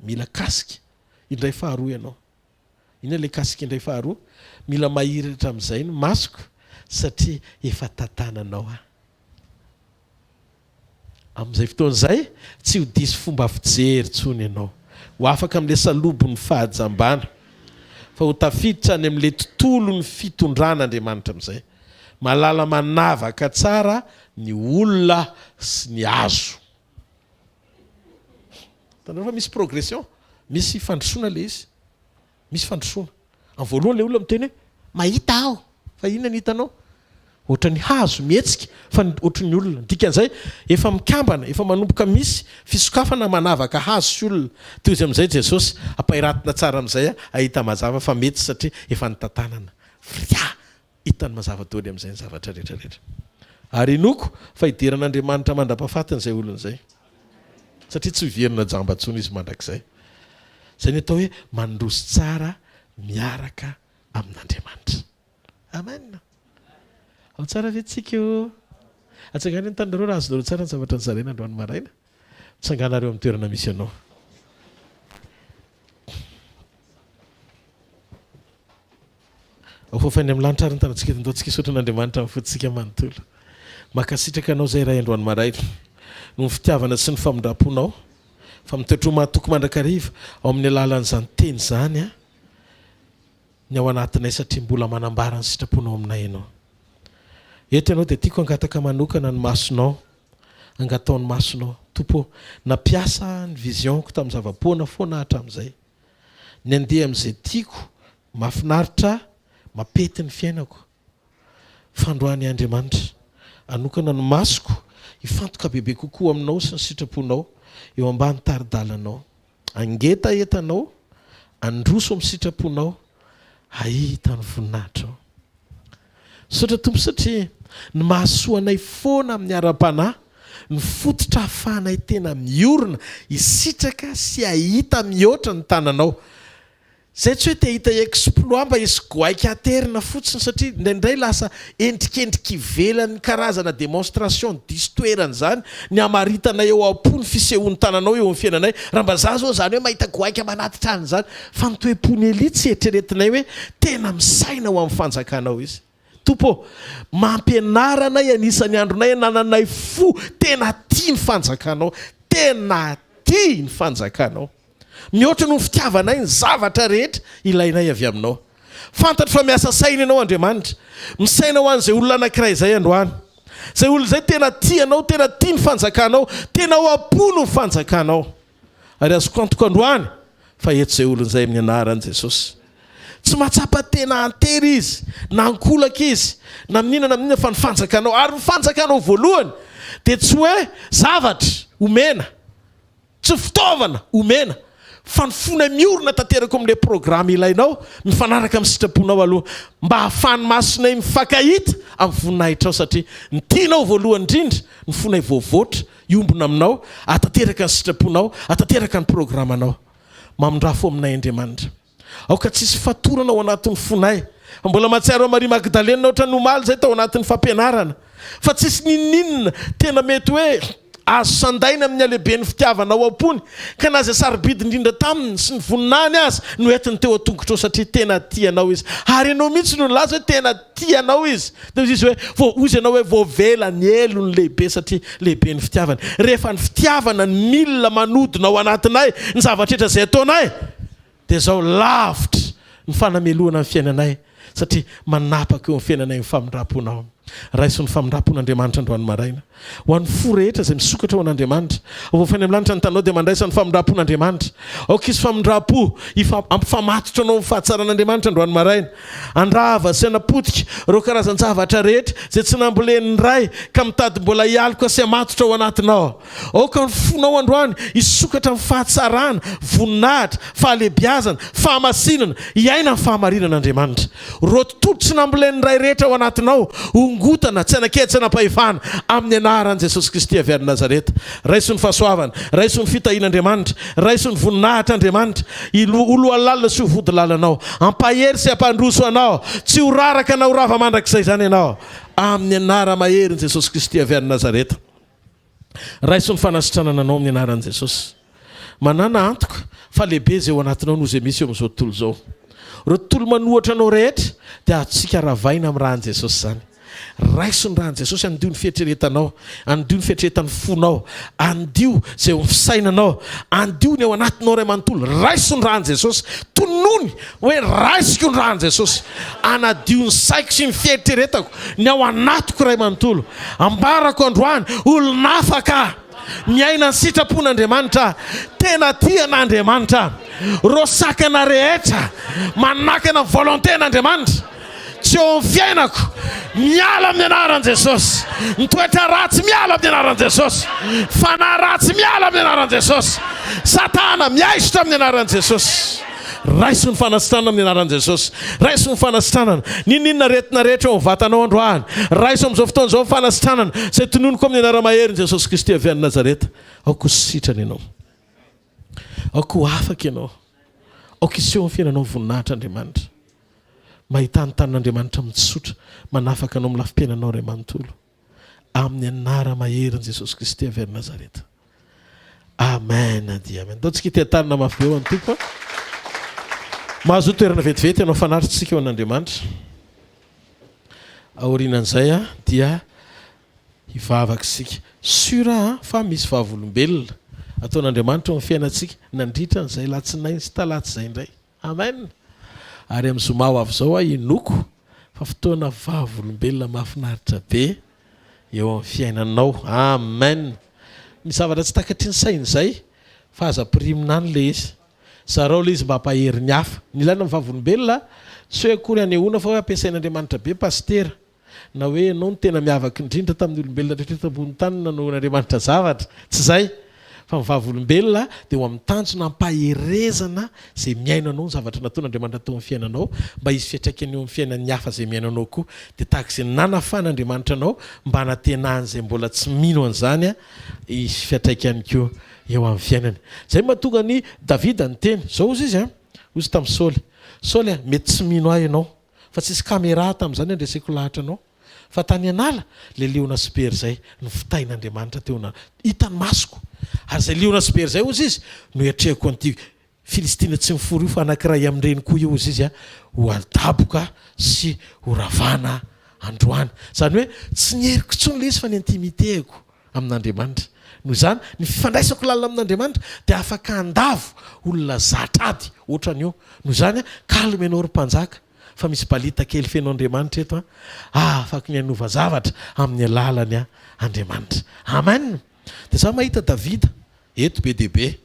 mila kasika indray faharoa ianao ina ilay kasika indray faharoa mila mahiratra amin'izay ny masoko satria efa tantananao amin'izay fotoan'izay tsy ho diso fomba fijery tsony ianao ho afaka amin'ilay salobony fahajambana fa ho tafiditra any amin'ilay tontolo ny fitondran'Andriamanitra amin'izay malala manavaka tsara ny olona sy ny azo tanao fa misy progression misy fandrosoana le izy misy fandrosoana amin'ny voalohany le olona miteny hoe mahita aho fa inona ny hitanao ohatra ny hazo mihetsika fa ohatra ny olona dikan'izay efa mikambana efa manomboka misy fisokafana manavaka hazo sy olona toy izy amin'izay Jesosy ampahiratina tsara amin'izay ahita mazava fa mety satria efa nitantanana fria hitany mazava toly amin'izay ny zavatra rehetrarehetra ary inoko fa hidiran'Andriamanitra mandra-pahafatiny izay olona izay satria tsy hiverina jamba ntsony izy mandrakizay zay ny atao hoe mandroso tsara miaraka amin'Andriamanitra amen ao tsara ve tsika eo atsangana ny tanareo raha azonareo tsara ny zavatra ny zaraina androany maraina tsanganareo amin'ny toerana misy anao aofafainy amin'ny lanitra ary ny tanantsika eto ndao tsika sotra n'Andriamanitra mifotsika manontolo makasitraka anao zay raha androany maraina no ny fitiavana sy ny famindram-ponao fa mitoetro mahatoky mandrakariva ao amin'ny alalan'izany teny zany ny ao anatinay satria mbola manambara ny sitraponao aminay ianao eto ianao dia tiako angataka manokana ny masonao angataon'ny masonao tompo nampiasa ny visionko tamin'ny zava-poana foana hatramin'izay ny andeha amin'izay tiako mahafinaritra mapety ny fiainako fandroany Andriamanitra anokana ny masoko ifantoka bebe kokoa aminao sy ny sitraponao eo ambany taridalanao. Angeta etanao, androso amin'ny sitraponao, ahita ny voninahitra. Sotra tompo satria ny mahasoanay foana amin'ny ara-panahy, ny fototra ahafahanay tena miorina isitraka sy ahita mihoatra ny tananao. Zay tsy hoe te hita exploit mba hisy goaika aterina fotsiny satria indraindray lasa endrikendriky ivelany karazana démonstration distoerany zany ny amaritanay eo am-pony fisehoan'ny tananao eo amin'ny fiainanay. Raha mba za zao zany hoe mahita goaika manatitrany zany fa ny toe-pony elia tsy eritreretinay hoe tena misaina ho amin'ny fanjakanao izy. Tompo, mampianaranay anisany andronay nananay fo tena tia ny fanjakanao, tena tia ny fanjakanao. Mihoatra no fitiavanay ny zavatra rehetra ilainay avy aminao. Fantatra fa miasa saina ianao Andriamanitra. Misaina ho an'izay olona anankiray izay androany. Zay olona izay tena tianao, tena tia ny fanjakanao, tena ho am-pony ny fanjakanao. Ary azoko antoka androany fa eto izay olona izay amin'ny anaran'i Jesosy. Tsy mahatsapa tena antery izy, na ankolaka izy, na mininana fa ny fanjakanao. Ary ny fanjakanao voalohany dia tsy hoe zavatra omena, tsy fitaovana omena, fa ny fona miorina tanteraka amin'ilay programma ilainao mifanaraka amin'ny sitraponao aloha mba ahafahany masonay mifankahita amin'ny voninahitra ao satria ny tianao voalohany indrindra ny fonay voavoatra iombona aminao atateraka ny sitraponao, atateraka ny programmanao. Mamondrafo aminay Andriamanitra. Aoka tsisy fatorana ao anatin'ny fonay. Mbola mahatsiaro Maria Magdalena ohatran'ny omaly zay tao anatin'ny fampianarana. Fa tsisy ninninina tena mety hoe azo sandaina amin'ny alehiben'ny fitiavanao am-pony ka naza sarobidy indrindra taminy sy ny voninahiny azy no entiny teo an-tongotra ao satria tena tianao izy. Ary ianao mihitsy no nilaza hoe tena tianao izy. Dia izy hoe ozy ianao hoe voavela ny elo ny lehibe satria lehibe ny fitiavana. Rehefa ny fitiavana ny milina manodina ao anatinay ny zavatra izay ataonay dia zao lavitra ny fanameloana ny fiainanay satria manapaka eo amin'ny fiainanay ny famindram-ponao. Raiso ny famindram-pon'Andriamanitra androany maraina. Ho an'ny fo rehetra izay misokatra ho an'Andriamanitra. Voafany amin'ny lanitra ny tanao dia mandraisa ny famindram-pon'Andriamanitra. Aoka izy famindram-po ampifamatotra anao amin'ny fahatsaran'Andriamanitra androany maraina. Andrava sy anapotika ireo karazan-javatra rehetra izay tsy nambolen'ny ray ka mitady mbola hialika sy hamatotra ao anatinao. Aoka ny fonao androany isokatra amin'ny fahatsarana, voninahitra, fahalebiazana, fahamasinana, hiaina ny fahamarinan'Andriamanitra. Ro tontolo tsy nambolen'ny ray rehetra ao anatinao ongotana tsy anaketsana pahefana amin'ny anaran'i Jesosy Kristy avy any Nazareta. Raiso ny fahasoavana, raiso ny fitahian'Andriamanitra, raiso ny voninahitra Andriamanitra, oloalalina sy ho vodilalanao, ampahery sy ampandroso anao, tsy ho raraka na ho rava mandrakizay zany ianao amin'ny anara mahery Jesosy Kristy avy any Nazareta. Raiso ny fanasitranana anao amin'ny anaran'i Jesosy. Manana antoka fa lehibe zay ao anatinao noho izay misy eo amin'izao tontolo zao. Ireo tontolo manohatra anao rehetra dia atsika ravaina amin'ny rahan'i Jesosy zany. Raiso ny rahan'i Jesosy andio ny fietreretanao, andio ny fietreretan'ny fonao, andio zay ho fisainanao, andio ny ao anatinao ray manontolo. Raiso ny rahan'i Jesosy, tonony hoe raisiko ny rahan'i Jesosy, anadio ny saiko sy ny fietreretako ny ao anatiko ray manontolo. Ambarako androany olonafaka miaina ny sitrapon'Andriamanitra, tena tian'Andriamanitra, rosakana rehetra manakana volontén'Andriamanitra tsy eo amin'ny fiainako miala amin'ny anaran'i Jesosy. Ny toetra ratsy miala amin'ny anaran'i Jesosy, fanahy ratsy miala amin'ny anaran'i Jesosy, satana miaisitra amin'ny anaran'i Jesosy. Raiso ny fanasitranana amin'ny anaran'i Jesosy. Raiso ny fanasitranana ninninona retina rehetra ao vatanao androany. Raiso amin'izao fotoana izao ny fanasitranana izay tononoko amin'ny anara-mahery ny Jesosy Kristy avy any Nazareta. Aoko sitrana ianao, aoko afaka ianao, aoko iseho amin'ny fiainanao voninahitra Andriamanitra. Mahita ny tanan'Andriamanitra mitsotra manafaka anao amin'ny lafim-piainanao ray manontolo amin'ny anara-mahery ny Jesosy Kristy avy any Nazareta. Amen dia amen. Ataontsika ity tanana mafy eo any Tompo. Mahazo toerana vetivety ianao fanatritsika eo an'Andriamanitra. Aorianan'izay dia hivavaka isika. Sura fa misy vavolombelona ataon'Andriamanitra amin'ny fiainantsika nandritra n'izay latsinainy sy talatsy izay indray. Amen. Ary amin'izomao avy izao inoko fa fotoana vavolombelona mahafinaritra be eo amin'ny fiainanao. Amen. Ny zavatra tsy takatry ny saina izay fa aza pirimina any le izy. Zarao le izy mba hampahery ny hafa. Ny ilaina amin'ny vavolombelona tsy hoe akory anehoana fa hoe ampiasain'Andriamanitra be pastera. na hoe anao no tena miavaka indrindra tamin'ny olombelona rehetra ambony tany nanaon'Andriamanitra zavatra tsy zay fa mivavolombelona dia ho amin'ny tanjona ampaherezana zay miainanao ny zavatra nataon'Andriamanitra tao amin'ny fiainanao mba hisy fiatraikany eo amin'ny fiainan'ny hafa zay miainanao koa dia tahaka izay nanafan'Andriamanitra anao mba hanatenahany zay mbola tsy mino an'izany a hisy fiatraikany koa eo amin'ny fiainany. Zay mahatonga ny Davida ny teny zao ozy izy a ozy tamin'ny Saoly a mety tsy mino ahy ianao fa tsisy caméra tamin'izany andreseko lahatra anao fa tany anala le leona sper zay no fitain'Andriamanitra teo na hitany masoko ary zay leona sper zay ozy izy no etrehako an'ity Filistina tsy mifory io fa anankiray amin'ireny koa io izy izy a ho adaboka sy ho ravana androany zany hoe tsy nyheriko tsony le izy fa ny intimiteko amin'Andriamanitra noho izany ny fifandraisako lalina amin'Andriamanitra dia afaka andavo olona zatra ady ohatran'io noho izany a kalme ianao ry mpanjaka fa misy balita kely fenao Andriamanitra eto a afaka ny anova zavatra amin'ny alalany a Andriamanitra. Amen. Dia za mahita Davida eto be dia be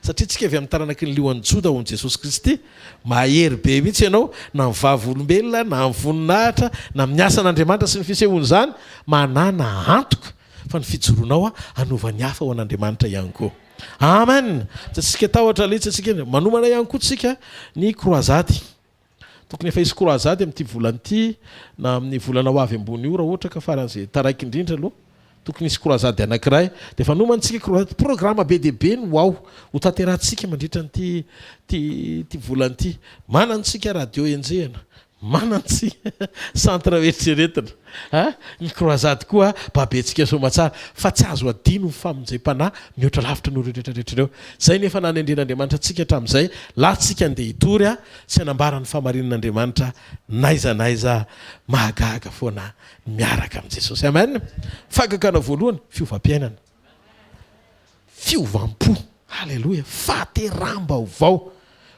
satria tsika avy amin'ny taranaky ny lioan'ny Joda hoan'i Jesosy Kristy mahery be mihitsy ianao na mivavy olombelona na mivoninahitra na miasa an'Andriamanitra sy ny fisehoany izany manana antoka fa ny fijoroanao a hanova ny hafa ho an'Andriamanitra ihany koa. Amen. Tsy tsika tahotra letsy atsika manomana ihany koa tsika ny kroazady. Tokony efa hisy kroazady amin'ity volana ity na amin'ny volana ho avy ambony io raha ohatra ka faran'izay taraiky indrindra aloha tokony hisy kroazady anankiray dia efa nomantsika kroazady programa be dia be no ao ho tanterahantsika mandritra nyty ty volana ity manantsika radio enjehana manantsika centre eritreretina ny kroazady koa babetsika somatsara fa tsy azo adino ny famonjam-panahy mihoatra lavitra no rehetrarehetra ireo zay nefa nanendren'Andriamanitra atsika hatramin'izay latsika andeha hitory a sy hanambara ny fahamarinan'Andriamanitra naizanaiza mahagaga foana miaraka amin'i Jesosy. Amen. Fagakana voalohany fiovam-piainana fiovampo halleloia fahateram-baovao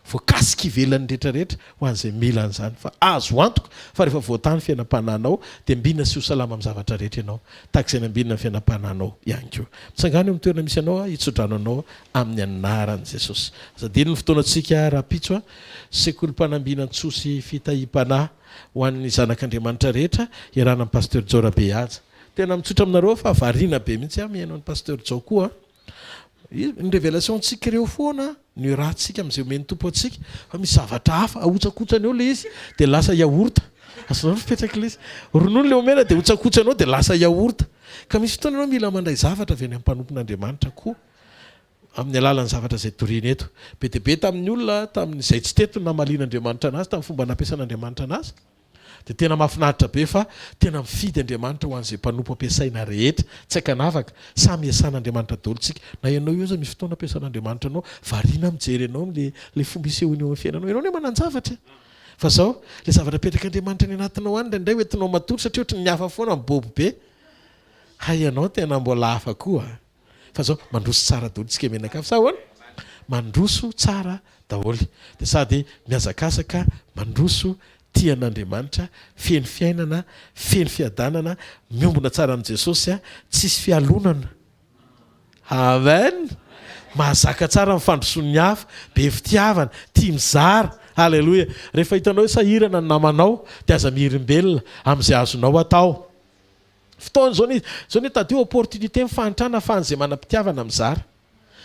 voakasika ivelan'ny rehetrarehetra ho an'izay mila an'izany fa azo antoka fa rehefa voatany fiainam-panahinao dia mbinina sy ho salama amin'ny zavatra rehetra ianao tahaka izay nambinina ny fiainam-panahinao ihany koa mitsangana eo amin'ny toerana misy anao a hitsodrano amin'ny anaran'i Jesosy. Zadino ny fotoanantsika rapitso a sekoly mpanambinan-tsosy fitahim-panahy ho an'ny zanak'Andriamanitra rehetra iarahana amin'ny pasteur Jao be aja tena mitsotra aminareo fa variana be mihitsy a mihaino ny pasteur Jao koa ny révélation antsika ireo foana ny rahantsika amin'izay omeny tompo antsika fa misy zavatra hafa ahotsakotsany eo le izy dia lasa yaourta azonao fipetraka le izy ronono le omena dia hotsakotsany eo dia lasa yaourta ka misy fotoana ianao mila mandray zavatra avy any amin'ny mpanompon'Andriamanitra koa amin'ny alalan'ny zavatra izay toriny eto be dia be tamin'ny olona tamin'izay tsy teto namalian'Andriamanitra anazy tamin'ny fomba nampiasan'Andriamanitra anazy dia tena mahafinaritra be fa tena mifidy Andriamanitra ho an'izay mpanompo ampiasaina rehetra tsy hakanavaka samy iasan'Andriamanitra daholo tsika na ianao io za misy fotoana ampiasan'Andriamanitra anao variana mijery ianao le fomba isehony eo amin'ny fiainanao ianao ne manan-javatra fa zao le zavatra petraka-Andriamanitra ny anatinao any ndraindray hoentinao matory satria ohatry ny hafa foana miboby be hay ianao tena mbola hafa koa fa zao mandroso tsara daholo tsika menaka fa sahoana mandroso tsara daholo dia sady miazakazaka mandroso tian'Andriamanitra feny fiainana feny fiadanana miombona tsara amin'i Jesosy a tsisy fialonana. Amen. Mahazaka tsara mifandroson'ny hafa be fitiavana tia mizara halleloia rehefa hitanao hoe sahirana ny namanao dia aza mihirimbelona amin'izay azonao atao fotoana zao ny tadio opportunité mifantrana afan'izay manam-pitiavana mizara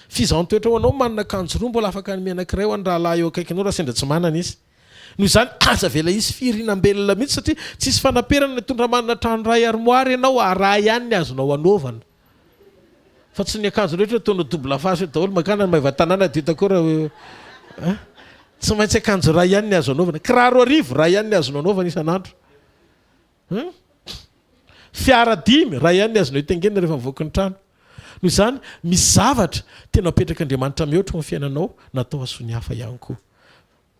fizahony toetra ho anao manana akanjo roa mbola afaka ny mianankiray ho any rahalahy eo akaikinao raha sendra tsy manana izy noho izany aza vela izy firinam-belona mihitsy satria tsisy fanamperana ny tondramanana trano ray armoara ianao araha ihany ny azonao anaovana fa tsy ny akanjo rehetra ataonao double face daholo makana ny maiva-tanàna ditako raha tsy maintsy akanjo ray ihany ny azo anaovana kiraro arivo raha ihany ny azonao anaovana isan'andro fiara dimy raha ihany ny azonao itengenina rehefa mivoaka ny trano noho izany misy zavatra tena apetraka-Andriamanitra mihoatra ny fiainanao natao asony hafa ihany koa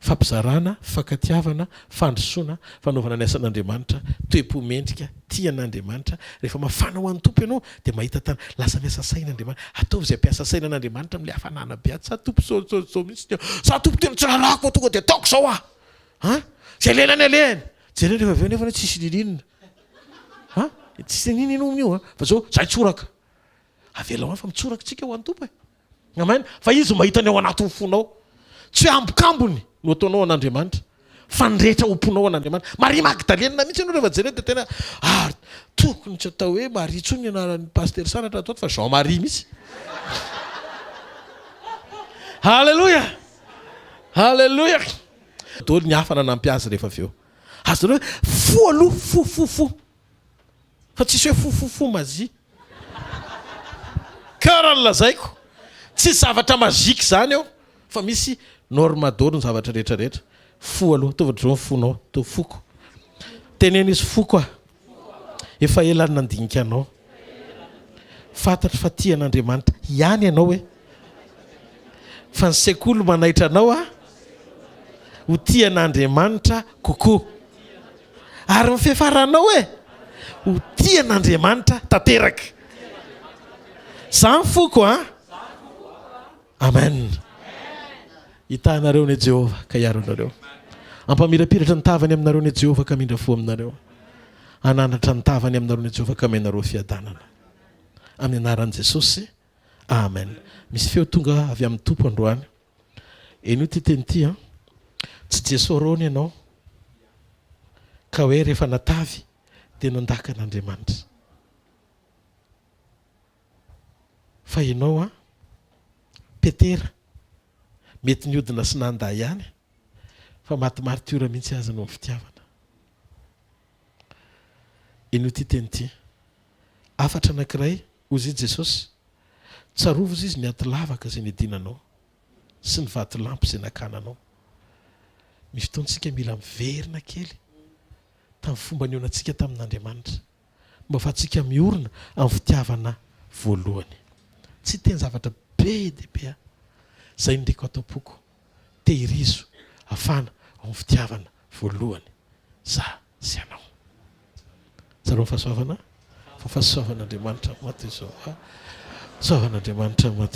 fampizarana fankatiavana fandrosoana fanaovana ny asan'Andriamanitra toe-pomendrika tian'Andriamanitra rehefa mafana ho an'ny tompo ianao dia mahita tany lasa miasa sain'Andriamanitra ataovy izay mpiasa sainan'Andriamanitra amin'ilay hafanana be aty sa tompo sao mihitsy sa tompo tena tsy lalako tonga dia ataoko zao zay lelany alehany jereny rehefa avy eo nefa tsisy lilinina tsisy ninino amin'io fa zao zay tsoraka avelao fa mitsoraka tsika ho an'ny tompo amen fa izy mahita ny ao anatin'ny fonao tsy hoe ambokambony no ataonao an'Andriamanitra fandrehetra omponao an'andriamanitra. Maria Magdalenina mihitsy ianao rehefa jerena dia tena tokony tsy atao hoe Maria tsony anaran'ny paster Saratra atao fa Jean Marie mihitsy. Halleluja, halleluja. Dôly ny hafa nanampy azy rehefa avy eo. Azonao hoe fo aloha fo fa tsisy hoe fo mazia. Karaha lazaiko tsy zavatra mazika zany eo fa misy normadôly ny zavatra rehetrarehetra. Fo aloha tovadreo fonao to foko tenena izy foko efa elany nandinika anao fantatra fa tia an'Andriamanitra ihany ianao hoe fa ny sekoly manaitra anao ho tia an'Andriamanitra kokoa ary mifefaranao hoe ho tia an'Andriamanitra tanteraka. Zany foko amen. Hitanareo ny Jehova ka hiaro anareo. Ampamirapiratra ny tavany aminareo ny Jehova ka mindra fo aminareo. Ananatra ny tavany aminareo ny Jehova ka menareo fiadanana. Amin'ny anaran'i Jesosy. Amen. Misy feo tonga avy amin'ny tompo androany. Eno ty teny ty tsy jesorony ianao ka hoe rehefa natavy dia nandaka an'Andriamanitra. Fa ianao Petera mety niodina sy nanda ihany fa maty martiora mihitsy azy no fitiavana. Eno ty teny ty afatra anankiray ozy i Jesosy tsarovo izy ny aty lavaka izay nidinanao sy ny vato lampy izay nakananao. Misy fotoantsika mila miverina kely tamin'ny fomba ny onantsika tamin'Andriamanitra mba fa tsika miorina amin'ny fitiavana voalohany. Tsy teny zavatra be dia be zay ndreko atao poko tehirizo afana amin'ny fitiavana voalohany za sy anao. Zareo fahasoavana fa fahasoavan'Andriamanitra maty izao. Soavan'Andriamanitra maty.